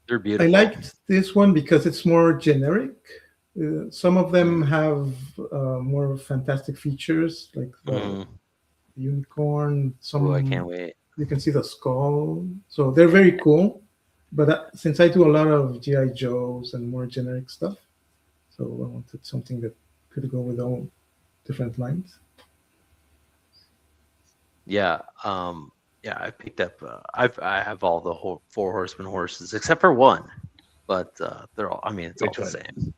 they're I beautiful. liked this one because it's more generic. Some of them Mhm. have more fantastic features, like the Mhm. unicorn. Oh, I can't Some wait. you can see the skull, so they're very cool. But since I do a lot of GI Joes and more generic stuff, so I wanted something that could go with all different lines. Yeah. Yeah. I picked up. I have all the four horsemen horses except for one, but they're all. I mean, it's all Which the one? same.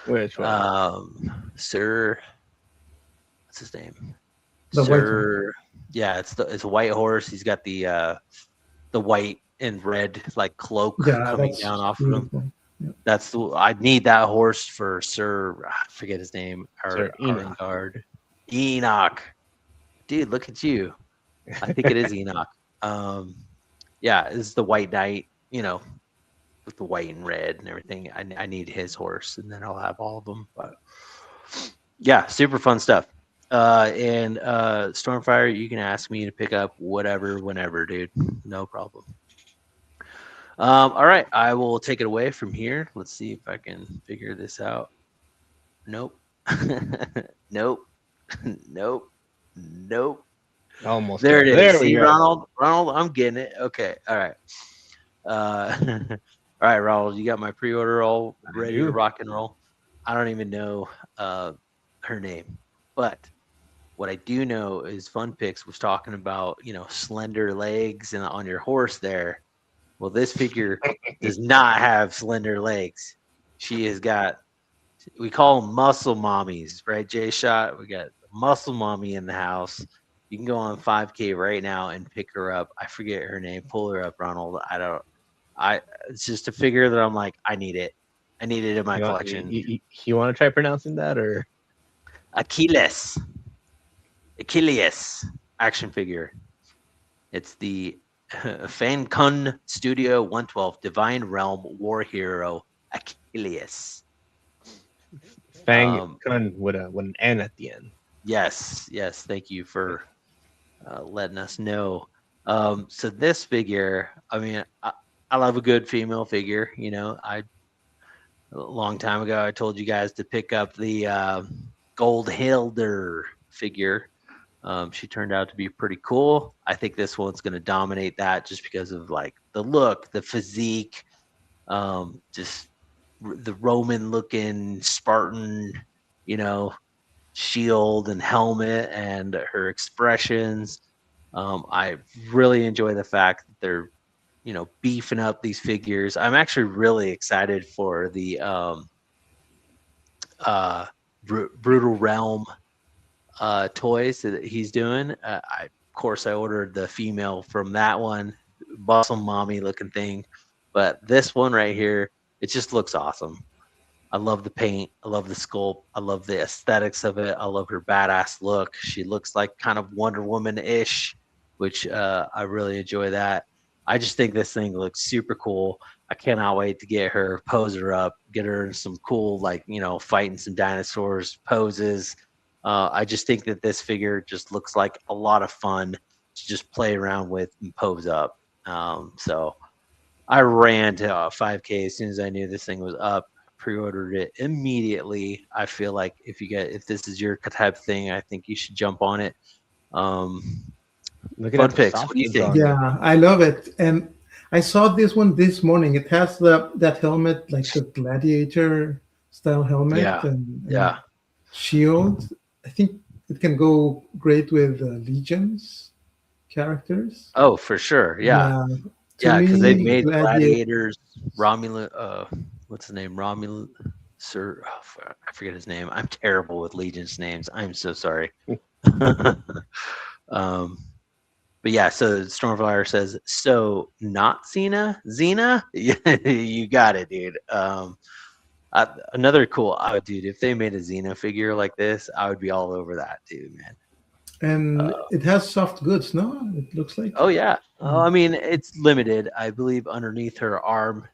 Which one? Sir, what's his name? The white one, Sir. Yeah, it's a white horse. He's got the white and red like cloak yeah, coming down that's off of him. beautiful. Yeah. That's the I need that horse for Sir. I forget his name. Sir Our Enoch. guard, Enoch. Dude, look at you. I think it is Enoch. Um, yeah, it's the white knight. With the white and red and everything. I need his horse, and then I'll have all of them. But yeah, super fun stuff. And Stormfire, you can ask me to pick up whatever, whenever, dude. No problem. All right, I will take it away from here. Let's see if I can figure this out. Nope. Nope. Nope. Nope. Almost There there. it is. There we See, go. Ronald, I'm getting it. Okay. All right. All right, Ronald, you got my pre-order all I ready to do. rock and roll. I don't even know her name, but what I do know is Fun Pix was talking about, slender legs and on your horse there. Well, this figure does not have slender legs. She has got, we call them muscle mommies, right, Jay Shot? We got muscle mommy in the house. You can go on 5K right now and pick her up. I forget her name. Pull her up, Ronald. It's just a figure that I'm like, I need it. I need it in my You want collection. you want to try pronouncing that or Achilles. Achilles action figure. It's the Fancun Studio 112 Divine Realm War Hero Achilles. Fang Um, Kun with an N at the end? yes, yes. Thank you for letting us know. So this figure, I mean, I love a good female figure. A long time ago, I told you guys to pick up the Gold Hilder figure. She turned out to be pretty cool. I think this one's going to dominate that just because of like the look, the physique, just the Roman looking Spartan, you know, shield and helmet and her expressions. I really enjoy the fact that they're, beefing up these figures. I'm actually really excited for the uh, Brutal Realm toys that he's doing. Of course, I ordered the female from that one, muscle mommy looking thing, but this one right here, it just looks awesome. I love the paint. I love the sculpt. I love the aesthetics of it. I love her badass look. She looks like kind of Wonder Woman ish, which I really enjoy that. I just think this thing looks super cool. I cannot wait to get her, pose her up, get her in some cool, like, fighting some dinosaurs poses. I just think that this figure just looks like a lot of fun to just play around with and pose up. So I ran to 5K as soon as I knew this thing was up. Pre-ordered it immediately. I feel like if this is your type of thing, I think you should jump on it. Looking Fun at the Pix, what soft do you goods think? on it. Yeah, I love it. And I saw this one this morning. It has that helmet, like the gladiator style helmet Yeah, and yeah. shield. I think it can go great with Legions characters. Oh, for sure. Yeah, Yeah, to yeah. Because they've me, made gladiator. gladiators. Romulan. What's the name? Romulan. Sir, I forget his name. I'm terrible with Legion's names. I'm so sorry. um, but yeah, so Stormfire says, so not Xena? Yeah, you got it, dude. Another cool, dude, if they made a Xena figure like this, I would be all over that, dude, man. And Uh, it has soft goods, no? It looks like. oh, yeah. Oh, Mm. I mean, it's limited. I believe underneath her arm,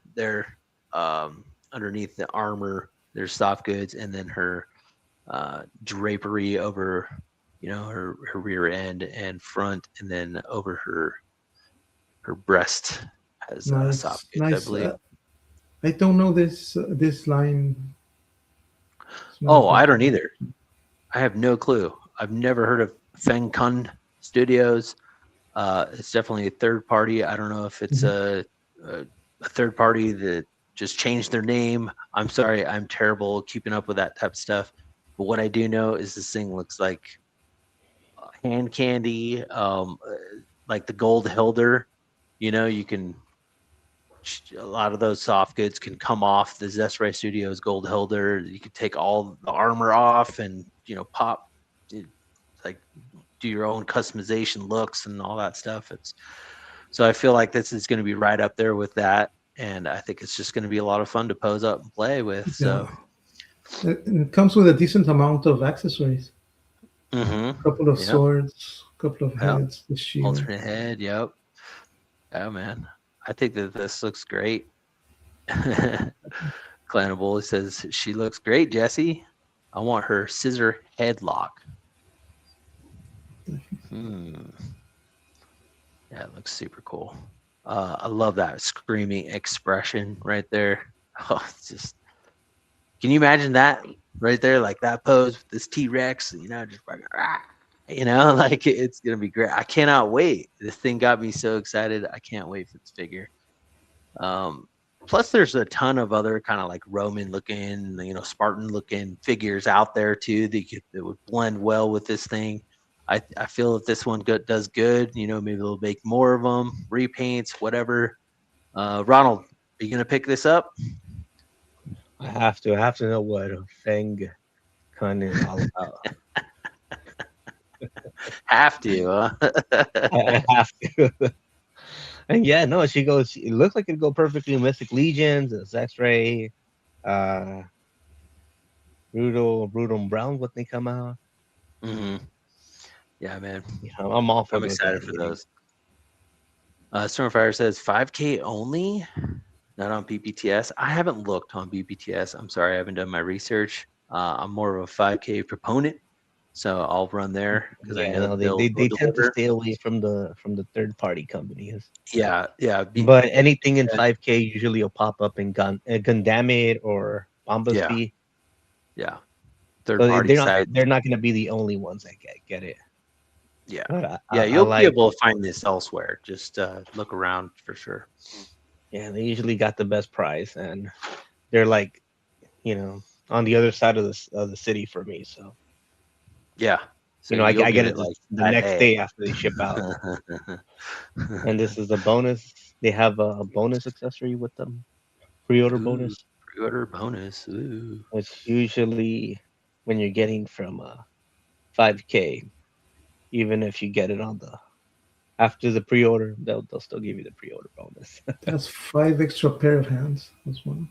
underneath the armor, there's soft goods, and then her drapery over, her rear end and front, and then over her breast has soft Nice, goods, I nice. believe. I don't know this line. This Oh, I don't manufacturer. either. I have no clue. I've never heard of Feng Kun Studios. It's definitely a third party. I don't know if it's Mhm. a third party that just changed their name. I'm sorry, I'm terrible keeping up with that type of stuff. But what I do know is this thing looks like hand candy, like the gold Hilder. You can a lot of those soft goods can come off the Zestray Studios Gold Hilder. You can take all the armor off and pop, like do your own customization looks and all that stuff. So I feel like this is going to be right up there with that, and I think it's just going to be a lot of fun to pose up and play with. Yeah, So, it comes with a decent amount of accessories. Couple of yep, swords, couple of yep, heads, the shield. alternate head, yep, yeah, man. I think that this looks great. Clanable says she looks great, Jesse. I want her scissor headlock. Yeah, it looks super cool. I love that screaming expression right there. Oh, it's just, can you imagine that right there, like that pose with this T-Rex, just fucking, like it's gonna be great. I cannot wait. This thing got me so excited. I can't wait for this figure. Plus, there's a ton of other kind of like Roman looking, Spartan looking figures out there too that would blend well with this thing. I feel if this one does good, maybe they'll make more of them, repaints, whatever. Ronald, are you gonna pick this up? I have to. I have to know what a Feng Kun is all about. Have to, huh? I have to. And yeah, no, she goes. It looks like it'd go perfectly with Mystic Legions, X-Ray, uh, Brutal and Brown when they come out. hmm Yeah, man. I'm all for I'm the excited for gladiator. those. Stormfire says 5K only, not on BBTS. I haven't looked on BBTS. I'm sorry, I haven't done my research. I'm more of a 5K proponent, so I'll run there because I Yeah, know no, that they, they'll they they tend to deliver. stay away from the third party companies. Yeah, yeah, But anything in yeah, 5K usually will pop up in Gundamit or yeah, Bombasby. yeah. Third So party sites. they're not gonna be the only ones that get it. Yeah, But yeah. I You'll be like, able to find this elsewhere. Just look around for sure. yeah, they usually got the best price, and they're like, on the other side of the city for me. So Yeah. So I you'll get get it it like the that next day. day after they ship out. And this is a bonus. They have a bonus accessory with them, pre-order Ooh, bonus, pre-order bonus. Ooh. which usually when you're getting from 5K, even if you get it on the after the pre-order, they'll still give you the pre-order bonus. That's 5 extra pair of hands. That's one.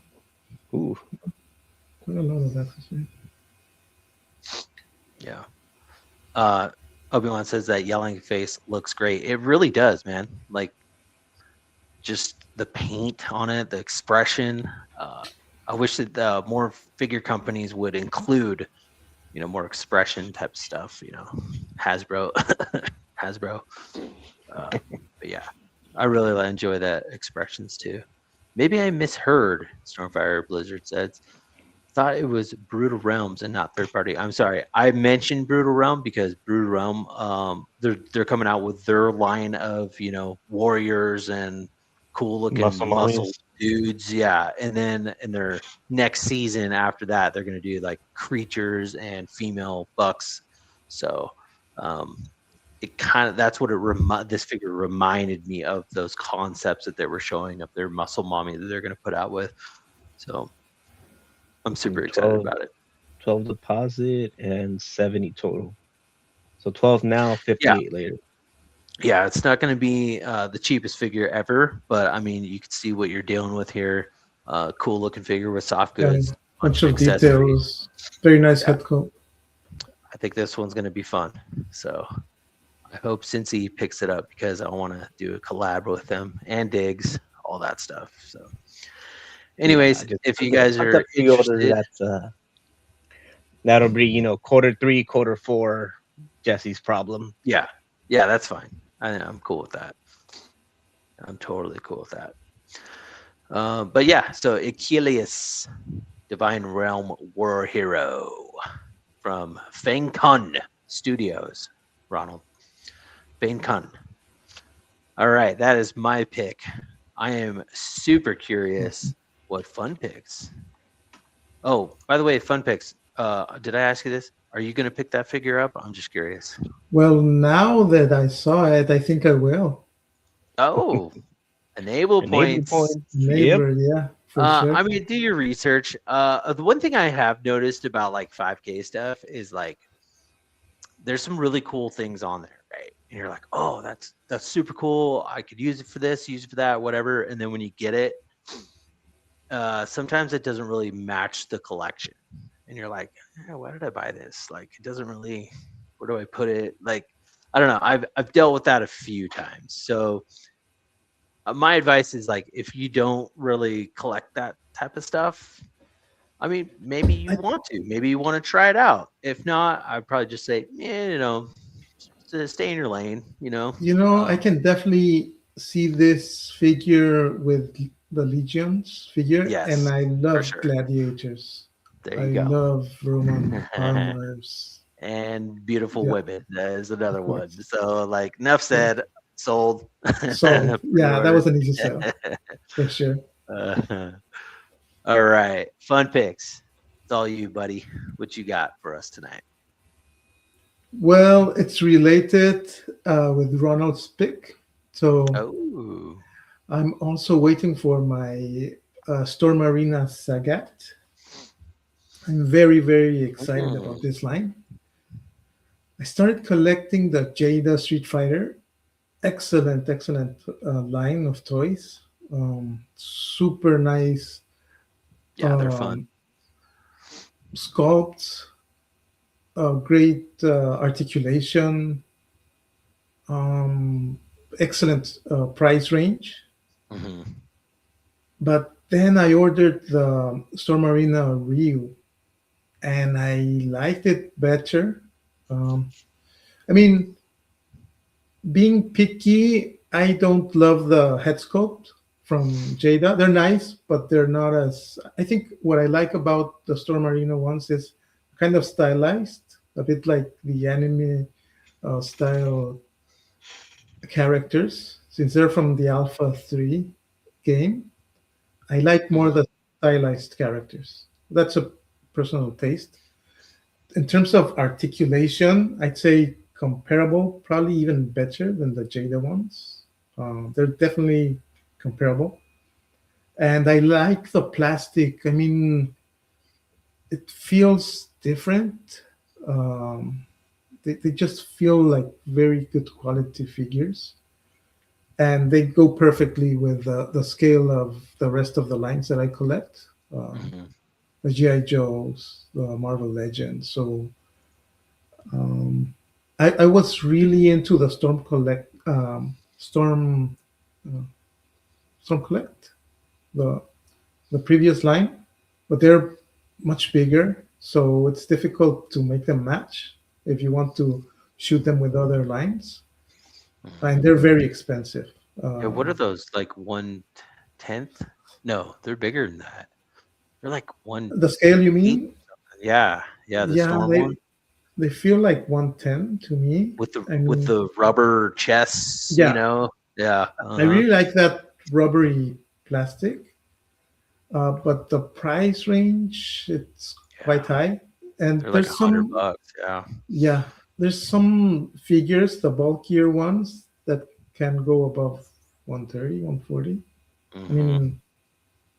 Ooh, Quite a lot of accessories. Yeah. Obi-Wan says that yelling face looks great. It really does, man. Like just the paint on it, the expression. I wish that more figure companies would include, more expression type stuff. Hasbro, Hasbro. But yeah, I really enjoy that expressions too. Maybe I misheard. Stormfire Blizzard said. Thought it was Brutal Realms and not third party. I'm sorry. I mentioned Brutal Realm because Brutal Realm, they're coming out with their line of warriors and cool looking Muscle muscle mummies. dudes. Yeah, and then in their next season after that, they're gonna do like creatures and female bucks. So, um, it kind of that's what this figure reminded me of those concepts that they were showing of their muscle mommy that they're gonna put out with. So I'm super And excited 12, about it. 12 deposit and 70 total. So 12 now, Yeah, 58 later. yeah, it's not going to be the cheapest figure ever, but I mean, you can see what you're dealing with here. Cool looking figure with soft Yeah, goods, bunch bunch of of accessories. details. Very nice Yeah, head coat. I think this one's going to be fun. So I hope Cincy picks it up because I want to do a collab with them and Diggs, all that stuff. So, Yeah, anyways, just if you put the, guys put the are pre-order. interested, That'll be quarter 3, quarter 4. Jesse's problem. yeah, yeah, that's fine. I'm cool with that. I'm totally cool with that. But yeah, so Achilles, Divine Realm War Hero from Feng Kun Studios. Ronald, Feng Kun. All right, that is my pick. I am super curious what Fun Pix. Oh, by the way, Fun Pix. Did I ask you this? Are you going to pick that figure up? I'm just curious. Well, now that I saw it, I think I will. Oh, enable Enable points. points. Yep. Neighbor, yeah, for sure. I mean, do your research. The one thing I have noticed about like 5K stuff is like there's some really cool things on there, right? And you're like, oh, that's super cool. I could use it for this, use it for that, whatever. And then when you get it, sometimes it doesn't really match the collection, and you're like, why did I buy this? Like, it doesn't really. Where do I put it? Like, I don't know. I've dealt with that a few times. So my advice is like, if you don't really collect that type of stuff, I mean, maybe you I, want to. Maybe you want to try it out. If not, I'd probably just say, stay in your lane. I can definitely see this figure with the Legions figure, and Yes, I for love sure. gladiators. There I you go. love Roman armors. And beautiful Yeah, women. That is another of one. course. So, like, enough Yeah. said. Sold. So yeah, that Pre-ordered. was an easy sell for sure. Uh, all right, Fun Picks. It's all you, buddy. What you got for us tonight? Well, it's related with Ronald's pick. So Oh. I'm also waiting for my Storm Arena Sagat. I'm very, very excited about this line. I started collecting the Jada Street Fighter. Excellent, excellent line of toys. Super nice Yeah, they're fun. sculpts, great articulation, um, excellent price range. Hmm. But then I ordered the Storm Arena Ryu, and I liked it better. Um, I mean, being picky, I don't love the head sculpt from Jada. They're nice, but they're not as. I think what I like about the Storm Arena ones is kind of stylized, a bit like the anime style characters. Since they're from the Alpha 3 game, I like more Hmm. the stylized characters. That's a personal taste. In terms of articulation, I'd say comparable, probably even better than the Jada ones. They're definitely comparable. And I like the plastic. I mean, it feels different. Um, they just feel like very good quality figures. And they go perfectly with the scale of the rest of the lines that I collect. Hmm. The GI Joes, the Marvel Legends. So um, I was really into the uh, Storm Collect, the the previous line, but they're much bigger, so it's difficult to make them match if you want to shoot them with other lines, and Hmm. they're very expensive. Yeah, what are Um, those? Like 1/10? No, they're bigger than that. They're like one the scale you eight. mean? Yeah, yeah, the Yeah, storm one they feel like 110 to me. with the I with mean, the rubber chests. yeah, Yeah. I really like that rubbery plastic, but the price range it's quite Yeah, high, and they're like there's some $100. Yeah. yeah, there's some figures, the bulkier ones that can go above 130, 140. I Hmm. mean,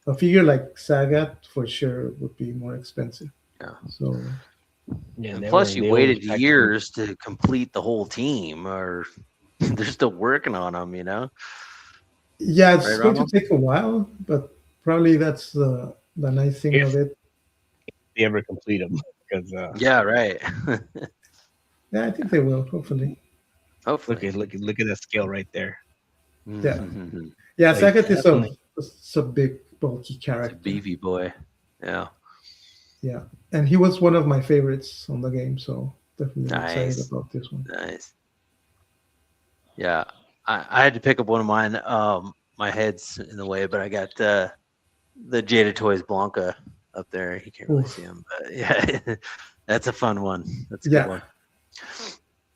a figure like Sagat for sure would be more expensive. Yeah. So Yeah, And they plus, were you they always waited pack them. years to complete the whole team, or they're still working on them. yeah, Right, it's going to Ronald? take a while, but probably that's the nice thing of If it. they ever complete them, because Yeah, right. Yeah, I think they will, hopefully. Hopefully. look at that scale right there. Yeah. Mhm. Yeah, Like Sagat is definitely, a big, bulky It's a character. beefy boy. Yeah, Yeah. And he was one of my favorites on the game, so definitely excited nice, about this one. nice. Yeah, I had to pick up one of mine. My head's in the way, but I got the Jada Toys Blanca up there. You can't really see Oof. him, but yeah, that's a fun one. That's a good Yeah. one.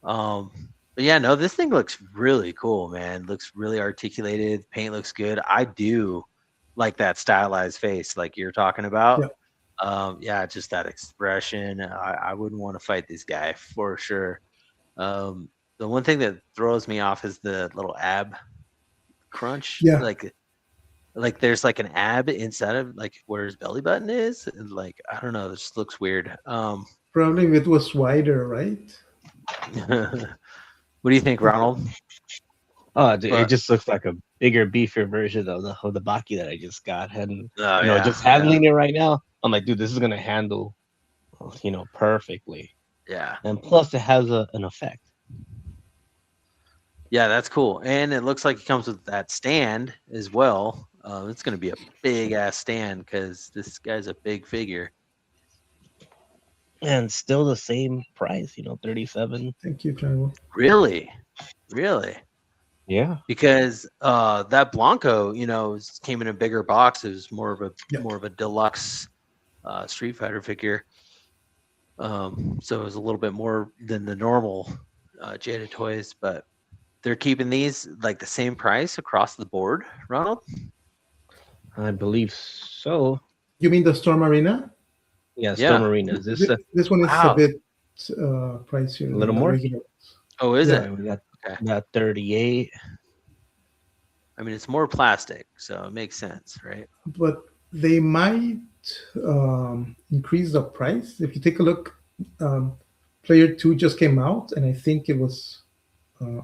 Um, but yeah, no, this thing looks really cool, man. Looks really articulated. Paint looks good. I do like that stylized face, like you're talking Yeah. about. Yeah, just that expression. I wouldn't want to fight this guy for sure. Um, the one thing that throws me off is the little ab crunch. Yeah. Like there's like an ab inside of like where his belly button is. And like I don't know, this looks weird. Probably if it was wider, right? What do you think, Ronald? it But just looks like a bigger, beefier version of the Baki that I just got, and oh just yeah, yeah, handling it right now, I'm like, dude, this is gonna handle, perfectly, yeah. and plus it has an effect. Yeah, that's cool. And it looks like it comes with that stand as well. It's going to be a big ass stand because this guy's a big figure. And still the same price, 37. Thank you, Tribal. Really, really. Yeah. Because that Blanco, came in a bigger box. It was Yeah. more of a deluxe Street Fighter figure. So it was a little bit more than the normal Jada toys, but they're keeping these like the same price across the board, Ronald. I believe so. You mean the Storm Arena? Yeah, Storm Yeah. Arena. Is this This one is a Wow. bit pricier a than little the more? regular ones. Oh, is Yeah. it? Yeah, we got Okay. that 38. I mean, it's more plastic, so it makes sense, right? But they might increase the price. If you take a look, Player 2 just came out, and I think it was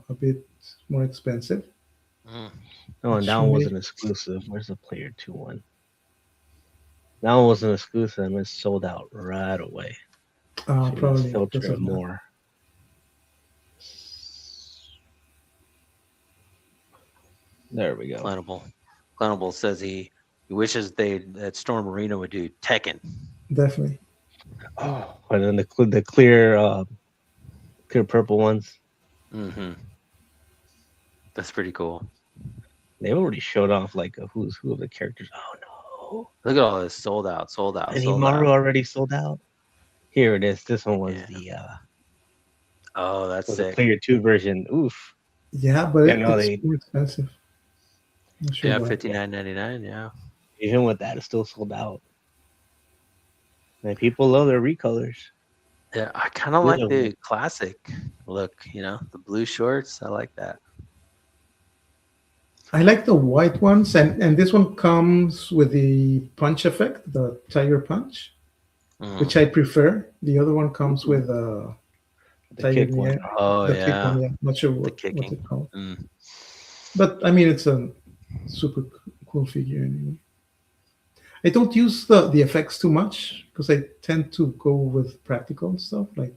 a bit more expensive. Mm. Oh, and that Which one may, wasn't exclusive. Where's the Player 2 one? That one wasn't exclusive, and it sold out right away. Should just probably filter because it of that. more. There we go. Clanable says he wishes that Storm Arena would do Tekken. Definitely. Oh, and then the clear purple ones. Hmm. That's pretty cool. They already showed off like a who's who of the characters. Oh Look at all this sold out, sold no! out, And sold Imaru out. already sold out. Here it is. This one was Yeah. the Oh, that's sick. Player 2 version. Oof. Yeah, but Yeah, no, it's they more expensive. Not sure Yeah, why. $59.99. Yeah. even with that, it's still sold out. And people love their recolors. Yeah, I kind of like Beautiful. the classic look. The blue shorts. I like that. I like the white ones, and this one comes with the punch effect, the tiger punch, Mm. which I prefer. The other one comes with The tiger kick one. Oh the kick yeah, one. Yeah, not sure the what's kicking. it called, Mm. but I mean it's a super cool figure anyway. I don't use the effects too much because I tend to go with practical stuff like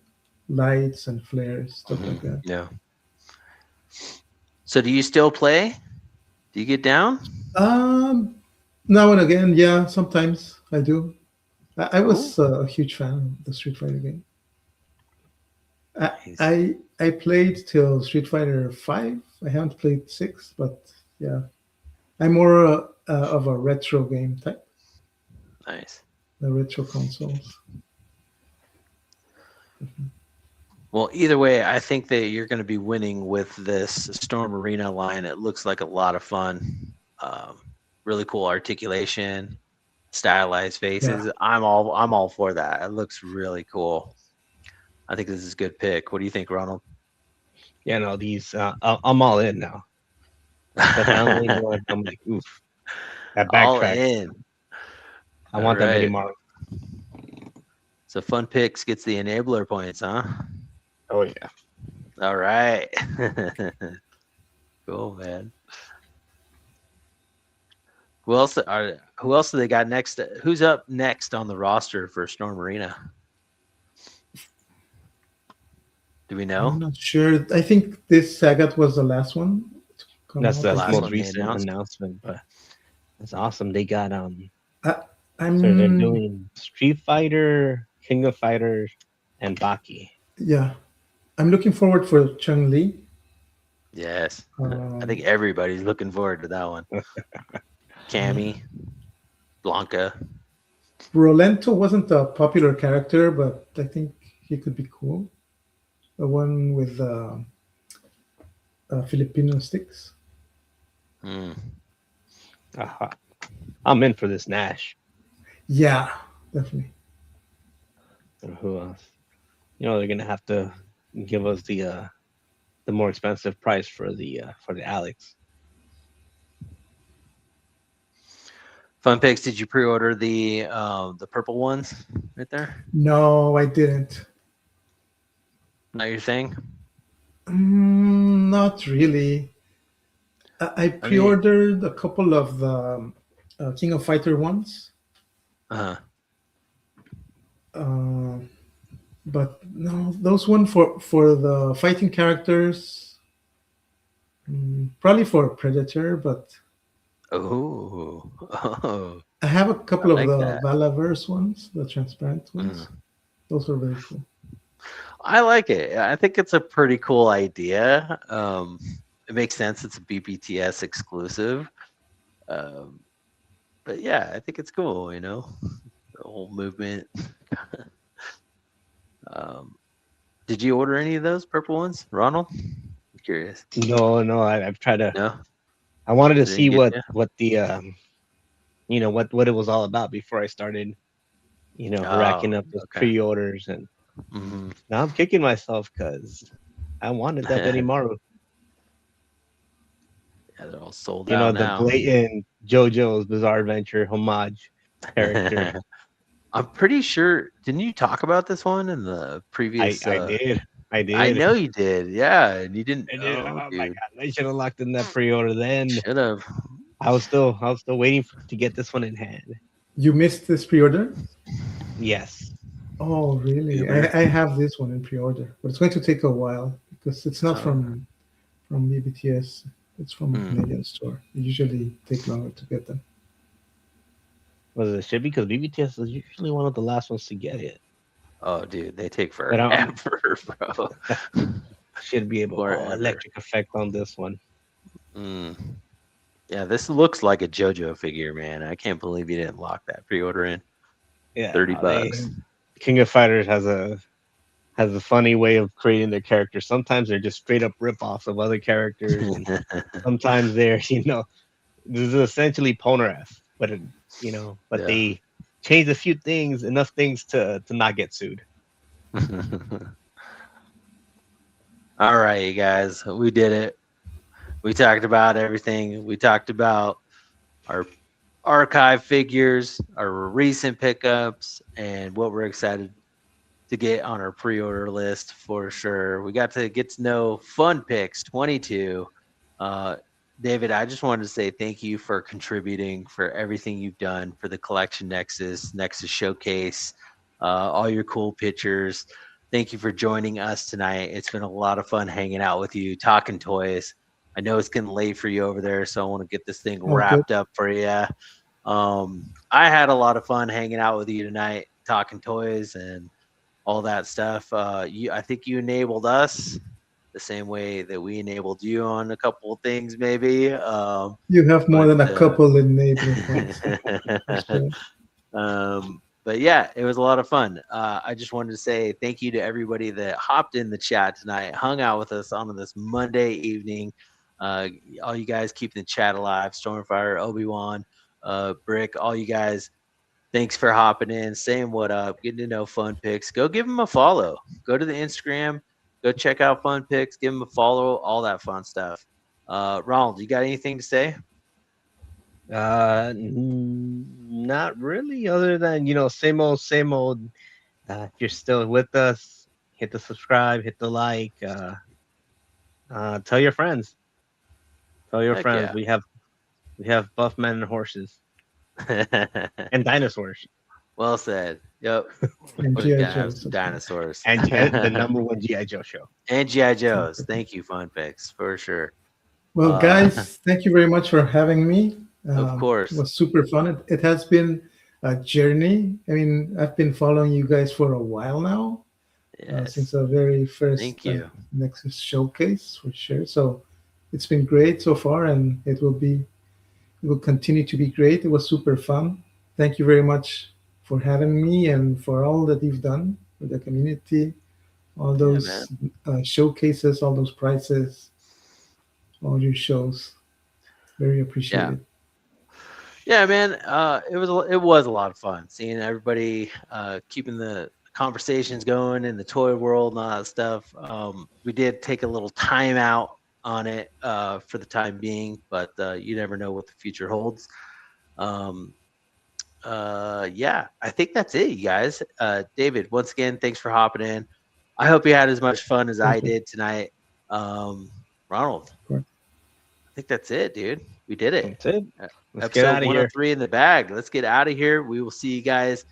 lights and flares, stuff like that. Yeah. So do you still play? Do you get down? Um, Now and again, yeah, sometimes I do. I Cool. was a huge fan of the Street Fighter game. I Nice. I, I played till Street Fighter 5. I haven't played 6, but Yeah, I'm more of a retro game type. Nice. The retro consoles. Well, either way, I think that you're going to be winning with this Storm Arena line. It looks like a lot of fun. Really cool articulation, stylized Yeah. faces. I'm all for that. It looks really cool. I think this is a good pick. What do you think, Ronald? Yeah, no, these I'm all in now. The downloading one, I'm like, oof. That All backtrack, in. I All want that many right. more. So Fun Pix gets the enabler points, huh? Oh yeah. All right. Cool, man. Who else do they got next? Who's up next on the roster for Storm Arena? Do we I'm know? not sure. I think this Sagat was the last one to come That's out. the I Last think. most one they recent announced. announcement, but it's awesome. They got I, so they're I'm doing Street Fighter, King of Fighters, and Baki. yeah. I'm looking forward for Chung Li. Yes. I think Um, everybody's looking forward to that one. yeah. Cammy, Blanca. Rolento wasn't a popular character, but I think he could be cool. The one with Filipino sticks. Hmm. Aha. I'm in for this Nash. Yeah, definitely. Or who else? They're gonna have to give us the more expensive price for the Alex. Fun Picks, did you pre-order the purple ones right there? No, I didn't. Not your thing? Not really. I I mean, pre-ordered a couple of the King of Fighter ones, uh, uh, but no, those one for the fighting characters, probably for Predator. But oh, oh, I have a I couple of like the that. Valaverse ones, the transparent Mm. ones. Those are very cool. I like it. I think it's a pretty cool idea. It makes sense. It's a BBTS exclusive. Um, but yeah, I think it's cool. The whole movement. um, did you order any of those purple ones, Ronald? I'm curious. No, no, I've tried to. No, I wanted to they didn't see get what you. what the what it was all about before I started Oh, racking up those okay. pre-orders, and Hmm. now I'm kicking myself because I wanted that Yeah, Benimaru. they're all sold out The now. blatant JoJo's Bizarre Adventure homage character. I'm pretty sure. Didn't you talk about this one in the I previous? I did. I I did. know you did. Yeah, and you didn't. I did. Oh, Oh my dude, god! I should have locked in that pre-order then. should have. I was still waiting to get this one in hand. You missed this pre-order? Yes. Oh, really? Boomer. I have this one in pre-order, but it's going to take a while because it's not Oh, from BBTS. It's from a hmm. Canadian store. They usually take longer to get them. Was it shipping? Because BBTS is usually one of the last ones to get it. Oh, dude, they take But forever, bro. should be able. Oh, Forever. electric effect on this one. Mm. Yeah, this looks like a JoJo figure, man. I can't believe you didn't lock that pre-order in. Yeah, 30 no, they bucks. King of Fighters has a funny way of creating their characters. Sometimes they're just straight up rip-offs of other characters, and sometimes they're this is essentially Polnareff, but Yeah. they changed a few things, enough things to not get sued. All right, you guys, we did it. We talked about everything. We talked about our archive figures, our recent pickups, and what we're excited to get on our pre-order list for sure. We got to get to know Fun Pix 22. Uh, David, I just wanted to say thank you for contributing for everything you've done for the Collection Nexus Showcase, all your cool pictures. Thank you for joining us tonight. It's been a lot of fun hanging out with you, talking toys. I know it's getting late for you over there, so I want to get this thing Oh, good. wrapped up for you. I had a lot of fun hanging out with you tonight, talking toys and all that stuff. I think you enabled us the same way that we enabled you on a couple of things, maybe. You have more But than a couple enabling points. For sure. but yeah, it was a lot of fun. I just wanted to say thank you to everybody that hopped in the chat tonight, hung out with us on this Monday evening. All you guys keeping the chat alive, Stormfire, Obi-Wan, Brick, all you guys. Thanks for hopping in, saying what up, getting to know Fun Pix. Go give them a follow. Go to the Instagram. Go check out Fun Pix. Give them a follow. All that fun stuff. Ronald, you got anything to say? Not really, other than same old, same old. If you're still with us, hit the subscribe, hit the like. Tell your friends. Tell your Heck friends. yeah. We have buff men and horses and dinosaurs Well said. Yep. And We're G.I. gonna have Joes, some of course. dinosaurs. and the number one GI Joe show. And GI Joes. Thank you, Fun Pix, for sure. Well, guys, thank you very much for having me. Of course. It was super fun. It has been a journey. I mean, I've been following you guys for a while now, Yes. since the very first Thank you. Nexus showcase, for sure. So it's been great so far, and it will continue to be great. It was super fun. Thank you very much for having me and for all that you've done for the community, all those showcases, all those prizes, all your shows. Very appreciated. Yeah, man. It was a lot of fun seeing everybody keeping the conversations going in the toy world and all that stuff. We did take a little time out on it for the time being, but you never know what the future holds. Yeah, I think that's it, you guys. David, once again, thanks for hopping in. I hope you had as much fun as I Thank you. did tonight. Ronald, Cool. I think that's it, dude. We did it. That's it. Let's get Episode out of here. 103 in the bag. Let's get out of here. We will see you guys